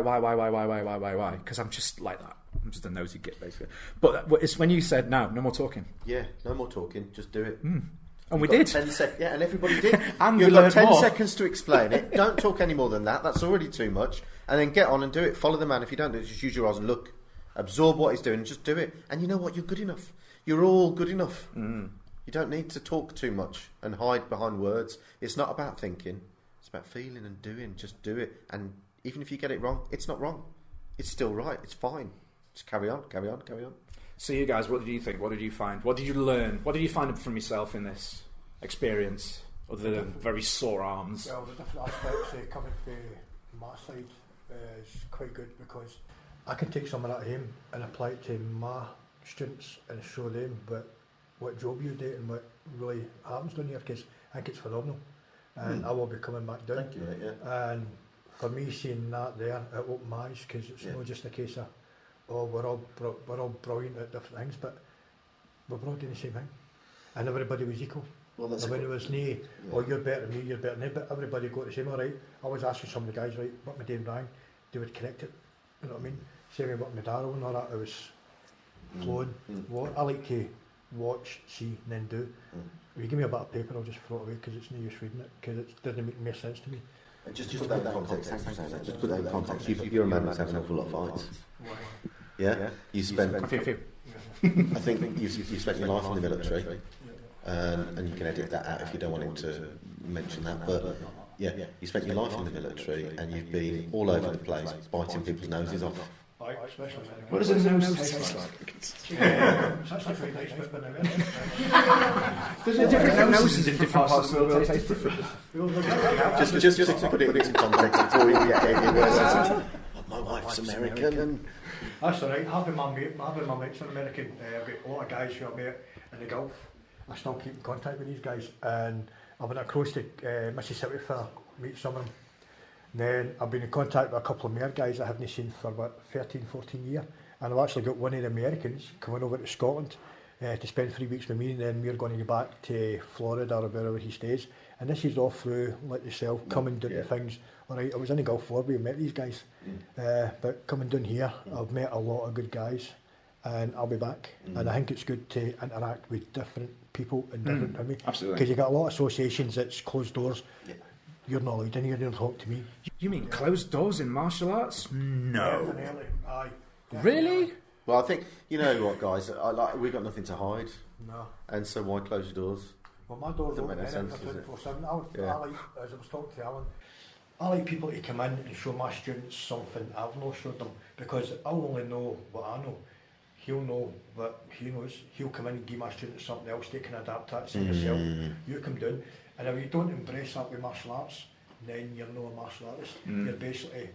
Because I'm just like that. I'm just a nosy git, basically. But it's when you said, no more talking. Yeah, no more talking, just do it. And we did. 10 yeah, and everybody did. And you've got 10 more. seconds to explain it. Don't talk any more than that. That's already too much. And then get on and do it. Follow the man. If you don't do it, just use your eyes and look. Absorb what he's doing and just do it. And you know what? You're good enough. You're all good enough. You don't need to talk too much and hide behind words. It's not about thinking. It's about feeling and doing. Just do it. And even if you get it wrong, it's not wrong. It's still right. It's fine. Just carry on. So you guys, what did you think? What did you find? What did you learn? What did you find from yourself in this experience, other than very sore arms? Well, the different aspects coming from my side is quite good, because I can take some of that aim and apply it to my students and show them what job you do and what really happens down here, because I think it's phenomenal. And I will be coming back down. Thank you, mate, yeah. And for me, seeing that there, it opened my eyes, because it's not just a case of, we're all brilliant at different things, but we're all doing the same thing, and everybody was equal. Well, that's when it was you're better than me, you're better than me, but everybody got the same. All right, I was asking some of the guys, right, what my doing wrong, they would correct it. You know what I mean? Same with what my Darrow and all that, it was flowing. I like to watch, see, and then do. If you give me a bit of paper, I'll just throw it away, because it's no use reading it, because it doesn't make more sense to me. Just put that in context. Just put that in context. You're a man that's had an awful lot of fights. Yeah. You spent. I think you spent your life in the military, and you can edit that out if you don't want him to mention that. But yeah, you spent your life in the military, and you've been all over the place, biting people's noses off. What does a nose taste like? It's actually quite nice, but There's different noses in different parts of the world taste different. Just to put it in context, it's always my wife's American. And that's all right. Having my mates are American. I've got a lot of guys who I met in the Gulf. I still keep in contact with these guys, and I went across to Mississippi for meet some of them. Then I've been in contact with a couple of Mayor guys I haven't seen for about 13, 14 years, and I've actually got one of the Americans coming over to Scotland to spend 3 weeks with me, and then we're going to go back to Florida or wherever he stays. And this is all through, like yourself, coming down to things. All right, I was in the Gulf War, we met these guys, but coming down here, I've met a lot of good guys, and I'll be back. And I think it's good to interact with different people and different. I mean, absolutely. Because you got a lot of associations that's closed doors. You're not allowed in here, you don't talk to me. You mean closed doors in martial arts? No. Definitely. Aye. Really? well, I think you know what, guys. We've got nothing to hide. No. And so why close your doors? Well, my doors Doesn't open make no sense, does it? 24/7. I like, as I was talking to Alan, I like people to come in and show my students something I've not showed them, because I'll only know what I know. He'll know what he knows. He'll come in and give my students something else they can adapt to. Say yourself, you come down, and if you don't embrace that with martial arts, then you're not a martial artist. You're basically.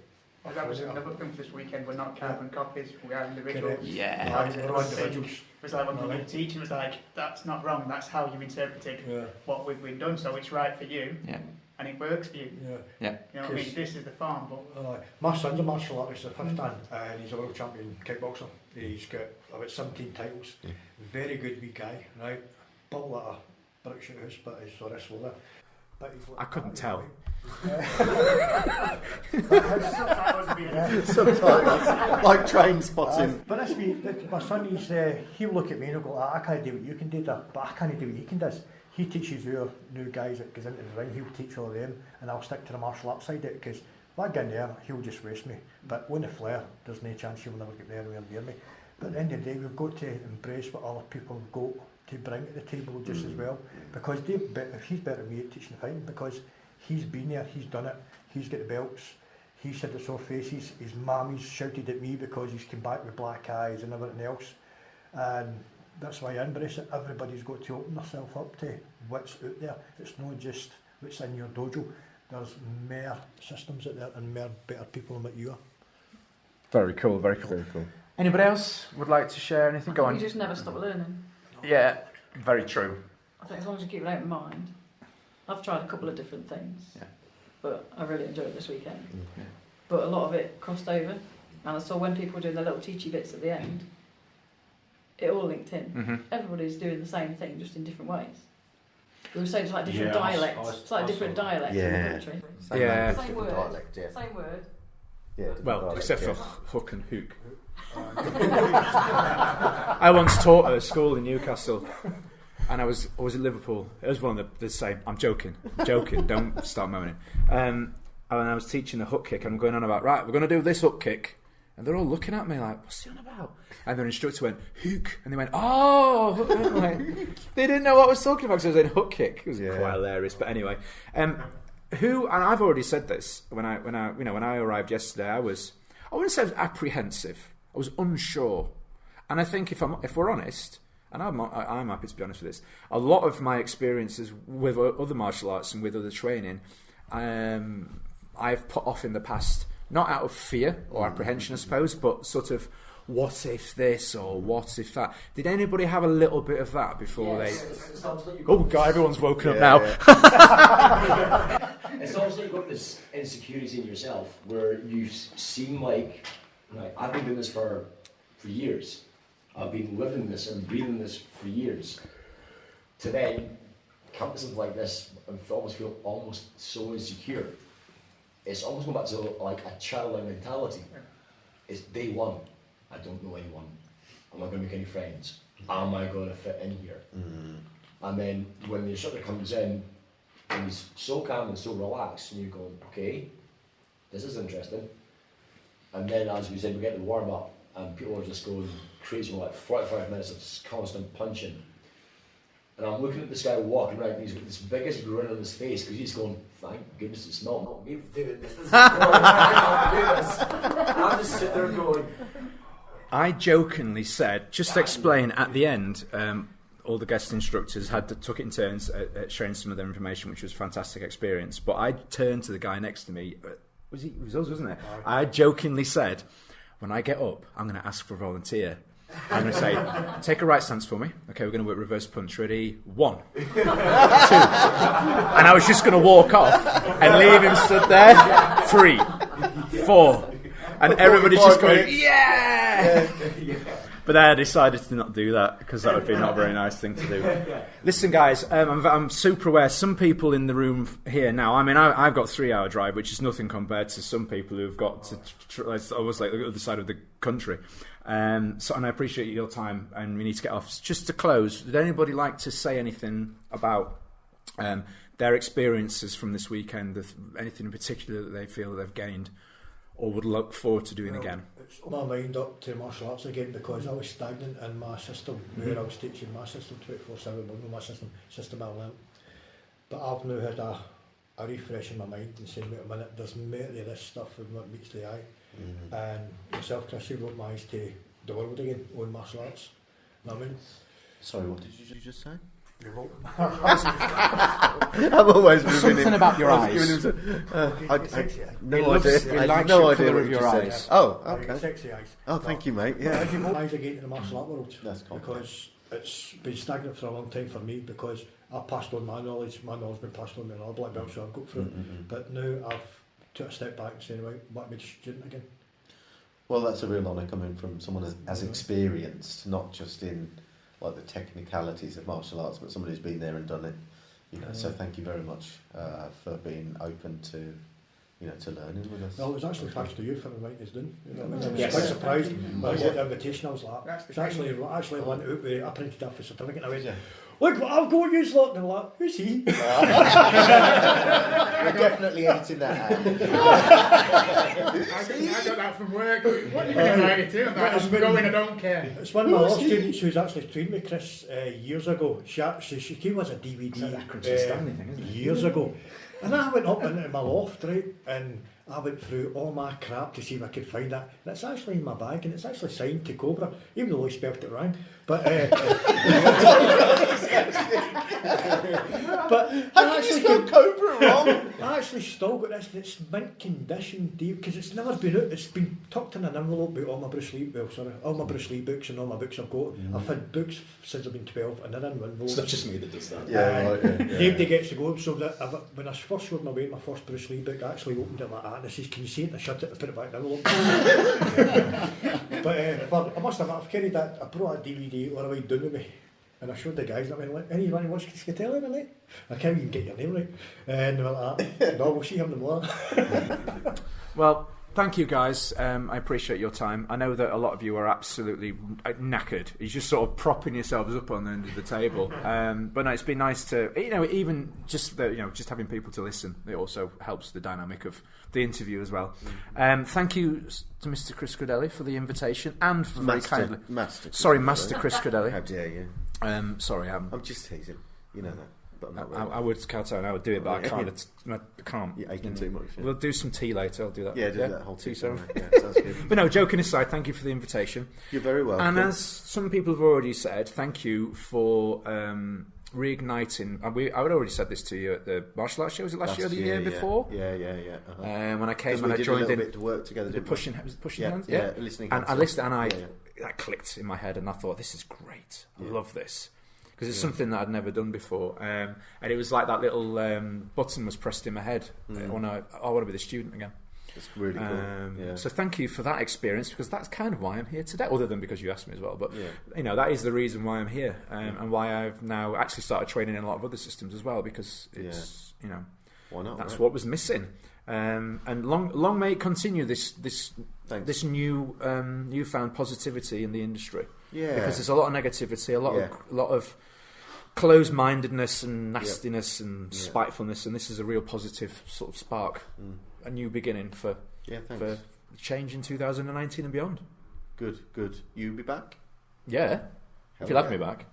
Well, that was another thing this weekend. We're not carbon copies. We are individuals. Yeah. We're individuals. It was like when we were teaching, it was like, that's not wrong. That's how you interpreted what we've done. So it's right for you. Yeah. And it works for you. Yeah. You know what I mean? This is the farm, but my son's a martial artist, a fifth dan, and he's a world champion kickboxer. He's got about 17 titles. Very good wee guy, right? Built a lot of bricks at house, but he's sort of slower. I couldn't tell. Sometimes, like train spotting. But that's me. My son, he'll look at me and he'll go, I can't do what you can do, but I can't do what he can do. he teaches your new guys that goes into the ring, he'll teach all of them, and I'll stick to the martial arts side of it, because if I get in there, he'll just waste me. But on the flare, there's no chance he'll never get there near me. But at the end of the day, we've got to embrace what other people have got to bring to the table just as well, because if he's better than me at teaching the fighting, because he's been there, he's done it, he's got the belts, he's had the sore faces, his mammy's shouted at me because he's come back with black eyes and everything else, and that's why I embrace it. Everybody's got to open themselves up to what's out there. It's not just what's in your dojo. There's more systems out there and more better people than what you are. Very cool, very cool. Very cool. Anybody else would like to share anything? Go on. You just never stop learning. Yeah, very true. I think as long as you keep an open mind. I've tried a couple of different things, but I really enjoyed it this weekend. But a lot of it crossed over, and I saw when people were doing their little teachy bits at the end, it all linked in. Everybody's doing the same thing, just in different ways. We were saying it's like different dialects. It's like different dialects in the country. Same word. Dialect, Same word. Well, except for hook and hook. I once taught at a school in Newcastle, and I was in Liverpool. It was one of the same. I'm joking. Don't start moaning. And I was teaching the hook kick, and I'm going on about, right, we're going to do this hook kick. And they're all looking at me like, what's he on about? And their instructor went, hook. And they went, oh. Like, they didn't know what I was talking about because I was in hook kick. It was quite hilarious. But anyway, and I've already said this when I arrived yesterday, I wouldn't say I was apprehensive. I was unsure. And I think if we're honest, and I'm happy to be honest with this, a lot of my experiences with other martial arts and with other training, I've put off in the past. Not out of fear or apprehension, I suppose, but sort of, what if this or what if that? Did anybody have a little bit of that before they... Oh, God, everyone's woken up now. It's almost like you've got this insecurity in yourself where you seem like I've been doing this for years. I've been living this and breathing this for years. To then come to something like this and almost feel so insecure. It's almost going back to like a childlike mentality. It's day one. I don't know anyone. I'm not going to make any friends. Am I going to fit in here? And then when the instructor comes in, and he's so calm and so relaxed, and you go, okay, this is interesting. And then, as we said, we get the warm up, and people are just going crazy, like 45 minutes of constant punching. And I'm looking at this guy walking around, and he's got this biggest grin on his face because he's going, thank goodness it's not me doing this. This is boring. I can't do this. And I'm just sitting there going. I jokingly said, just to explain, at the end, all the guest instructors took it in turns at sharing some of their information, which was a fantastic experience. But I turned to the guy next to me. It was us, wasn't it? I jokingly said, when I get up, I'm going to ask for a volunteer. I'm going to say, take a right stance for me. Okay, we're going to work reverse punch. Ready? 1, 2. And I was just going to walk off and leave him stood there. 3, 4. And everybody's just going, yeah! But I decided to not do that because that would be not a very nice thing to do. Listen, guys, I'm super aware. Some people in the room here now, I mean, I've got 3-hour drive, which is nothing compared to some people who've got to almost like the other side of the country. And I appreciate your time, and we need to get off. Just to close, would anybody like to say anything about their experiences from this weekend? Anything in particular that they feel they've gained or would look forward to doing again? It's my mind up to martial arts again because I was stagnant in my system where I was teaching my system 24/7, my system I learnt. But I've now had a refresh in my mind and saying, wait a minute, there's more to this stuff than what meets the eye. And myself, Chris, you've opened my eyes to the world again on martial arts. You know what I mean? Sorry, what did you just say? I've always something about your eyes. No idea what your eyes. Oh, okay. Sexy eyes. Oh, thank you, mate. Yeah. My eyes again in the martial art world. That's because it's been stagnant for a long time for me because I've passed on my knowledge. My knowledge has been passed on to another black belt, so I've got through it. But now I've took a step back and saying, right, what made a student again? Well, that's a real honour coming from someone as experienced, not just in like the technicalities of martial arts, but somebody who's been there and done it. You know, so thank you very much for being open to, to learning with us. Well, it was actually thanks to you for inviting us down. I was quite surprised when I got the invitation. I was like, it's actually one out where I printed off a certificate. And I went, look what I've got you lot. And they're like, who's he? We're definitely editing that out. I got that from work. What are you going to write it to? I'm like, I'm going, I don't care. It's one of my law students who's actually trained me, Chris, years ago. She came as a DVD years ago. And I went up into my loft, right, and I went through all my crap to see if I could find that. And it's actually in my bag, and it's actually signed to Cobra, even though he spelt it wrong. But How can you spell Cobra wrong? I actually still got this, and it's mint condition, because it's never been out. It's been tucked in an envelope with all my Bruce Lee, all my Bruce Lee books and all my books I've got. I've had books since I've been 12, and they're in envelopes. It's not just me that does that. Nobody gets to go. So that when I first showed my way my first Bruce Lee book, I actually opened it like that, and I says, "Can you see it?" And I shut it and put it back in the envelope. But I must admit, I've carried that. I brought a DVD all the way down with me. And I showed the guys, and I went, like, anyone who watch Crudelli tonight? I can't even get your name right. And they were like, no, we'll see him tomorrow. Well, thank you guys. I appreciate your time. I know that a lot of you are absolutely knackered. You're just sort of propping yourselves up on the end of the table. But no, it's been nice to, even just just having people to listen. It also helps the dynamic of the interview as well. Thank you to Mr. Chris Crudelli for the invitation and for very kindly. Master Chris Crudelli. How dare you? Sorry, I'm just teasing. You know that. But I'm not really. I would, Cartone, I would do it, but I can't. I can't. You're aching too much. Yeah. We'll do some tea later. I'll do that. Yeah, do that whole tea. So. Yeah, sounds good. But no, joking aside, thank you for the invitation. You're very welcome. And as some people have already said, thank you for reigniting. I would already said this to you at the martial arts show. Was it last year or the year before? Yeah. When I came and I joined in, bit to work together. Pushing hands. Yeah, listening. And I listened, and that clicked in my head, and I thought, this is great. I love this. Because it's something that I'd never done before, and it was like that little button was pressed in my head. I want to be the student again. It's really cool. So thank you for that experience, because that's kind of why I'm here today. Other than because you asked me as well, but that is the reason why I'm here, and why I've now actually started training in a lot of other systems as well, because it's why not? That's what was missing. And long may it continue this newfound positivity in the industry. Yeah, because there's a lot of negativity, a lot of closed-mindedness and nastiness and spitefulness, and this is a real positive sort of spark, a new beginning for change in 2019 and beyond. Good. You be back? Yeah, if you'll have me back.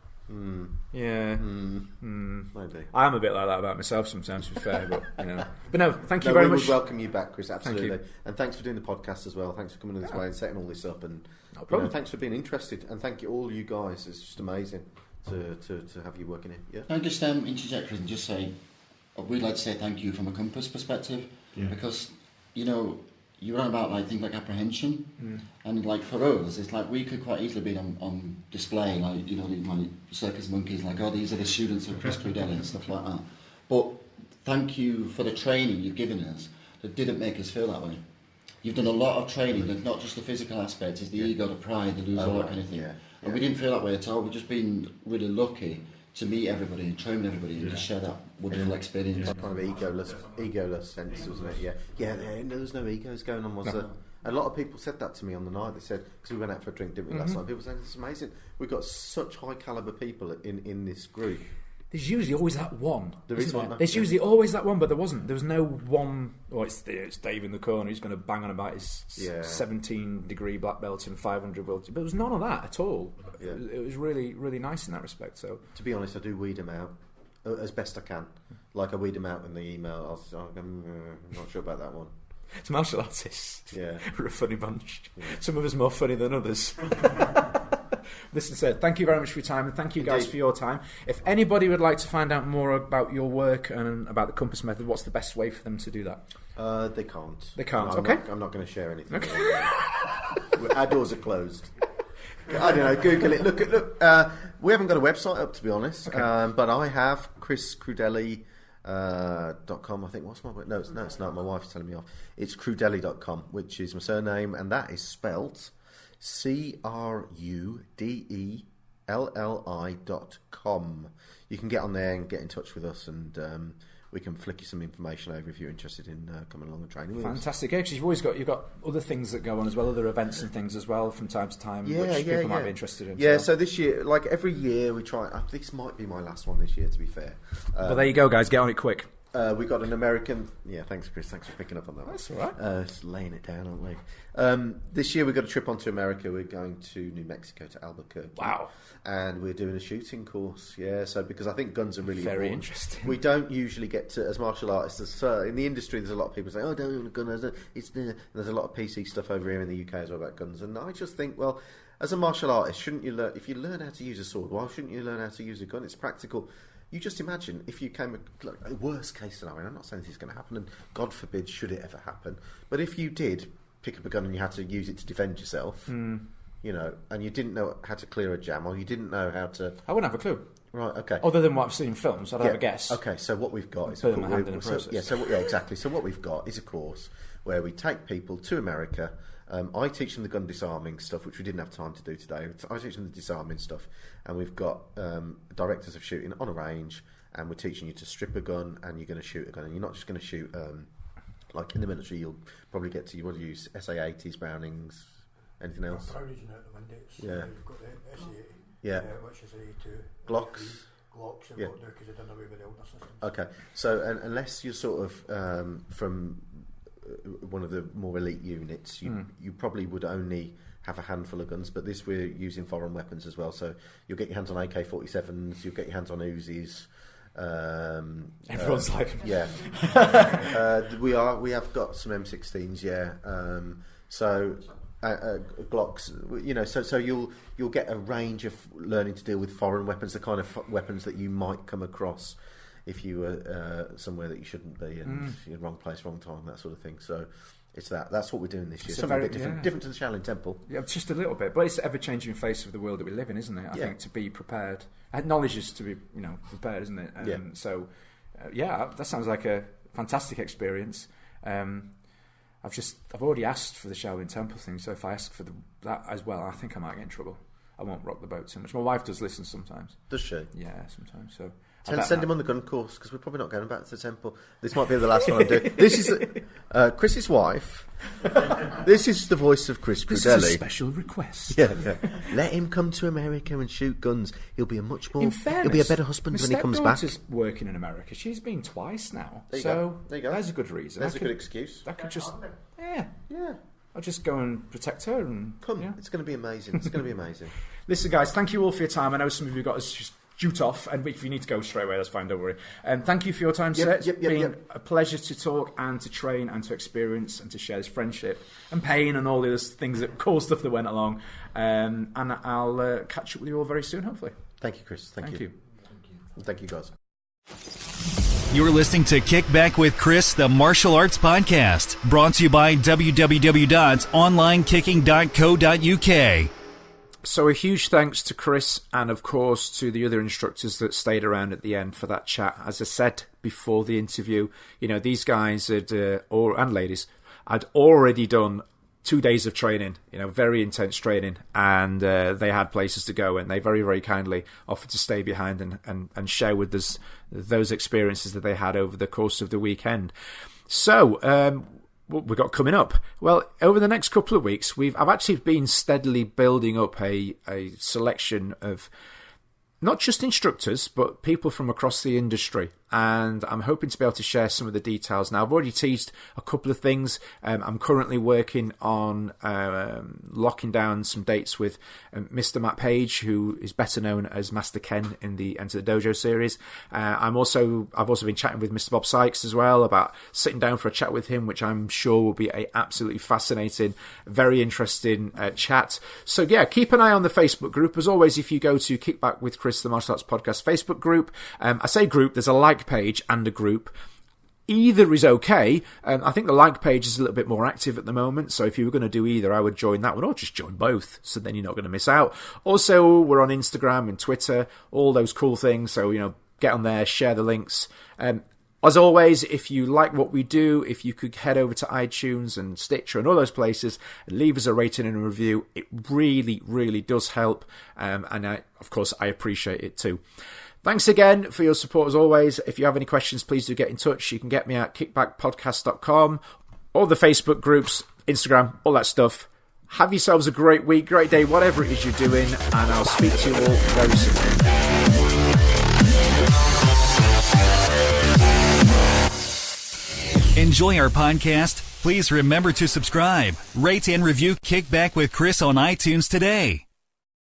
Yeah. Maybe. I am a bit like that about myself sometimes, to be fair, but But no, thank you very much. We would welcome you back, Chris, absolutely. And thanks for doing the podcast as well. Thanks for coming this way and setting all this up, and no problem. Thanks for being interested, and thank you all you guys. It's just amazing to have you working here. Yeah. Can I just interject and just say, we'd like to say thank you from a Compass perspective, because you're on about things like apprehension, and for us, it's like we could quite easily be on display, like circus monkeys, these are the students of Chris Crudelli and stuff like that. But thank you for the training you've given us that didn't make us feel that way. You've done a lot of training that's not just the physical aspect, it's the ego, the pride, the lose all that kind of thing. And we didn't feel that way at all. We've just been really lucky to meet everybody and train everybody and just share that wonderful experience. Kind of egoless sense, wasn't it? Yeah. There was no egos going on, was there? A lot of people said that to me on the night. They said, because we went out for a drink, didn't we, last night? People said, it's amazing. We've got such high caliber people in this group. There's usually always that one. There is one. There's usually always that one, but there wasn't. There was no one. Well, it's Dave in the corner. He's going to bang on about his 17-degree black belt and 500 world. But there was none of that at all. Yeah. It was really, really nice in that respect. So, to be honest, I do weed them out as best I can. Like I weed them out in the email. I'm not sure about that one. It's martial artists. Yeah, we're a funny bunch. Yeah. Some of us more funny than others. Listen, thank you very much for your time, and thank you guys for your time. If anybody would like to find out more about your work and about the Compass method, what's the best way for them to do that? They can't. They can't. No, okay. I'm not going to share anything. Okay. Our doors are closed. I don't know. Google it. Look. We haven't got a website up, to be honest. Okay. But I have chriscrudelli.com. I think. What's my website? No, it's not. My wife's telling me off. It's crudelli.com, which is my surname, and that is spelt CRUDELLI.com. You can get on there and get in touch with us, and we can flick you some information over if you're interested in coming along and training with us. Fantastic, because you've got other things that go on as well, other events and things as well from time to time, which people might be interested in. Yeah, so this year, like every year, we try. This might be my last one this year, to be fair. But there you go, guys. Get on it quick. We got an American. Yeah, thanks, Chris. Thanks for picking up on that. That's all right. Just laying it down, aren't we? This year we got a trip onto America. We're going to New Mexico, to Albuquerque. Wow! And we're doing a shooting course. Yeah, so because I think guns are really very important. interesting. We don't usually get to, as martial artists. In the industry, there's a lot of people say, "Oh, don't own a gun." There's a lot of PC stuff over here in the UK as well about guns, and I just think, well, as a martial artist, shouldn't you learn? If you learn how to use a sword, why shouldn't you learn how to use a gun? It's practical. You just imagine if you came, like, a worst case scenario. I'm not saying this is going to happen, and God forbid should it ever happen. But if you did pick up a gun and you had to use it to defend yourself, you know, and you didn't know how to clear a jam, or you didn't know how to, I wouldn't have a clue. Right. Okay. Other than what I've seen in films, I'd have a guess. Okay. So what we've got is put my hand in the process. Exactly. So what we've got is a course where we take people to America. I teach them the gun disarming stuff, which we didn't have time to do today. I teach them the disarming stuff, and we've got directors of shooting on a range. And we're teaching you to strip a gun, and you're going to shoot a gun. And you're not just going to shoot, like in the military, you'll probably get to, you want to use SA-80s, Brownings, anything else? Brownings and out the windows. Yeah. You've got the SA-80, yeah. Which is A2. Glocks? Glocks, yeah. Because they've done away with the older systems. Okay, so unless you're sort of from one of the more elite units, you probably would only have a handful of guns, but this we're using foreign weapons as well, so you'll get your hands on AK-47s, you'll get your hands on Uzis. Everyone's like, yeah. We have got some M16s, yeah. So Glocks, you know. So you'll get a range of learning to deal with foreign weapons, the kind of weapons that you might come across if you were somewhere that you shouldn't be, and you're wrong place, wrong time, that sort of thing. So it's that's what we're doing this year. So Something a bit different to the Shaolin Temple. Yeah, just a little bit, but it's the ever-changing face of the world that we live in, isn't it? I think to be prepared, knowledge is to be, prepared, isn't it? So, that sounds like a fantastic experience. I've already asked for the Shaolin Temple thing, so if I ask for that as well, I think I might get in trouble. I won't rock the boat too much. My wife does listen sometimes. Does she? Yeah, sometimes. So send him on the gun course, because we're probably not going back to the temple. This might be the last one I'm doing. This is Chris's wife. This is the voice of Chris Crudelli. This is a special request. Yeah. Let him come to America and shoot guns. He'll be a much more. In fairness, he'll be a better husband when he comes back. My stepdaughter's working in America. She's been twice now. There you go. There's a good reason. There's a good excuse. I could just, yeah. I'll just go and protect her and come. Yeah. It's going to be amazing. It's going to be amazing. Listen, guys, thank you all for your time. I know some of you got us just jute off, and if you need to go straight away, that's fine, don't worry. And thank you for your time, sir. It's been a pleasure to talk and to train and to experience and to share this friendship and pain and all the other things, cool stuff that went along. And I'll catch up with you all very soon, hopefully. Thank you, Chris. Thank you. Thank you, guys. You're listening to Kick Back with Chris, the martial arts podcast, brought to you by www.onlinekicking.co.uk. So a huge thanks to Chris and, of course, to the other instructors that stayed around at the end for that chat. As I said before the interview, these guys and ladies had already done 2 days of training, very intense training, and they had places to go, and they very, very kindly offered to stay behind and share with us those experiences that they had over the course of the weekend. So, what we've got coming up? Well, over the next couple of weeks, I've actually been steadily building up a selection of not just instructors, but people from across the industry. And I'm hoping to be able to share some of the details. Now, I've already teased a couple of things. I'm currently working on locking down some dates with Mr. Matt Page, who is better known as Master Ken in the Enter the Dojo series. I've also been chatting with Mr. Bob Sykes as well about sitting down for a chat with him, which I'm sure will be a absolutely fascinating, very interesting chat. So yeah, keep an eye on the Facebook group. As always, if you go to Kickback with Chris, the Martial Arts Podcast Facebook group, I say group, there's a like page and a group. Either is okay. I think the like page is a little bit more active at the moment, so if you were going to do either, I would join that one, or just join both, so then you're not going to miss out. Also, we're on Instagram and Twitter, all those cool things, so get on there, share the links. As always, if you like what we do, if you could head over to iTunes and Stitcher and all those places and leave us a rating and a review, it really, really does help, and of course I appreciate it too. Thanks again for your support as always. If you have any questions, please do get in touch. You can get me at kickbackpodcast.com, all the Facebook groups, Instagram, all that stuff. Have yourselves a great week, great day, whatever it is you're doing, and I'll speak to you all very soon. Enjoy our podcast? Please remember to subscribe, rate and review Kickback with Chris on iTunes today.